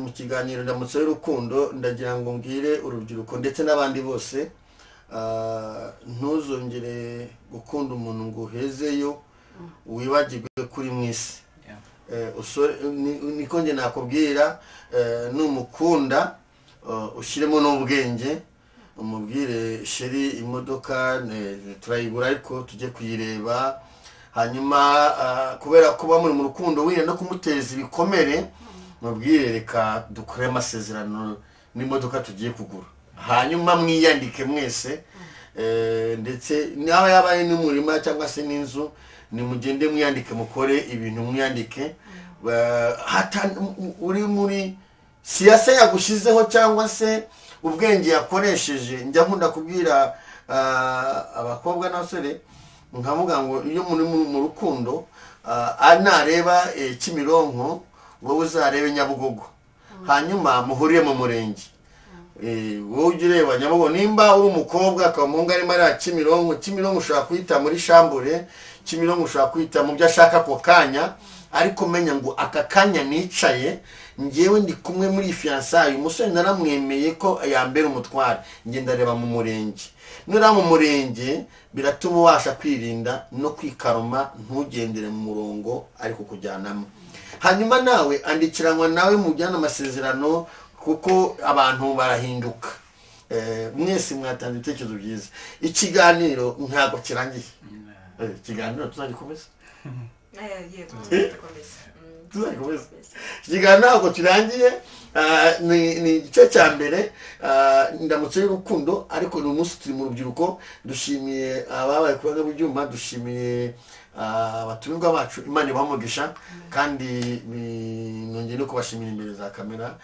mu kiganiro ndamutse y'urukundo ndagira ngo mbwire urubyiruko ndetse n'abandi bose ntuzongere gukunda umuntu ngo uhezeyo wibagirwe kuri mwisi niko njye nakubwira numukunda ushyiremo n'ubwenge umubwire sheri imodoka turayigura ariko tujye kuyireba hanyuma kubera kuba muri mu rukundo wirinda no kumuteza ibikomere mubwire reka dukore amasezerano n'imodoka tugiye kugura hanyuma mwiyandike mwese ndetse naho yabaye n'umurima cyangwa se n'inzu nimugende mwiyandike mukore ibintu mwiyandike uri muri siyasa yagushizeho cyangwa se ubwenge yakoresheje njya nkunda kubwira abakobwa n'abasore nkavuga ngo iyo muri mu rukundo nareba Kimironko wowe uzarebe Nyabugogo hanyuma muhurire mu murenge wowe ujye ureba Nyabugogo nimba uri umukobwa akaba umuhungu arimo ari Kimironko ushobora kwita muri shambure Kimironko ushobora kwita mu byo ashaka ako kanya ariko menya ngo aka kanya nicaye ngewe ndi kumwe muri fiançailles umusore naramwemeye ko yambera umutware ngenda reba mu murenge nura mu murenge biratuma ubasha kwirinda no kwikaruma ntugendere mu murongo ariko kujyanamo hanyuma nawe andikiranwa nawe mujyana amasezerano kuko abantu barahinduka mwese mwatanze ibitekerezo byiza ikiganiro ntabwo kirangiye ikiganiro tuzagikomeza ikiganiro ntabwo kirangiye ni igice cya mbere ndamutse y'urukundo ariko ni umunsi turi mu rubyiruko dushimiye ababaye ku banga bw'ibyuma dushimiye abatumirwa bacu Imana ibamugisha kandi nongeye no kubashimira imbere za kamera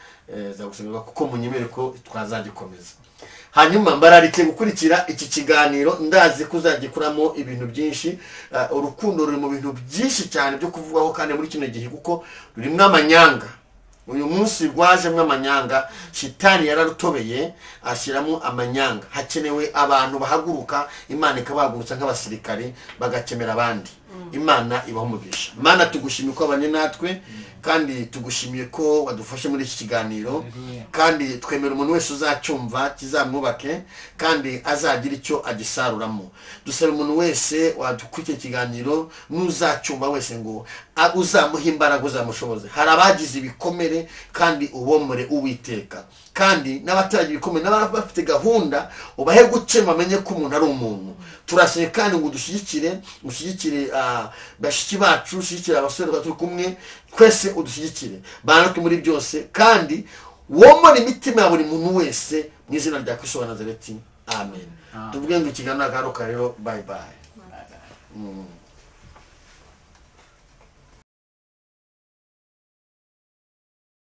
za gusemerwa kuko munyemere ko twazagikomeza hanyuma mbararike gukurikira iki kiganiro ndazi kuzagikuramo ibintu byinshi urukundo ruri mu bintu byinshi cyane byo kuvugaho kandi muri kino gihe kuko rurimo amanyanga uyu munsi rwajemo amanyanga shitani yararutobeye ashyiramo amanyanga hakenewe abantu bahaguruka Imana ikabahagurutsa nk'abasirikare bagakemera abandi Imana ibamugisha Imana tugushimiye ko abanye natwe kandi tugushimiye ko wadufashe muri iki kiganiro kandi twemera umuntu wese uzacyumva kizamwubake kandi azagira icyo agisaruramo dusaba umuntu wese wadukurikiye ikiganiro n'uzacyumva wese ngo uzamuha imbaraga uzamushoboze hari abagize ibikomere kandi ubomore Uwiteka kandi n'abataragira ibikomere n'abafite gahunda ubahe gukema amenye ko umuntu ari umuntu turaseye kandi ngo ushyigikire bashiki bacu ushyigikire abasore turi kumwe twese udushyigikire banake muri byose kandi womora imitima ya buri muntu wese mu izina rya Kristo wa Nazareti amen tuvuge ngo ikiganiro agaruka rero bye bye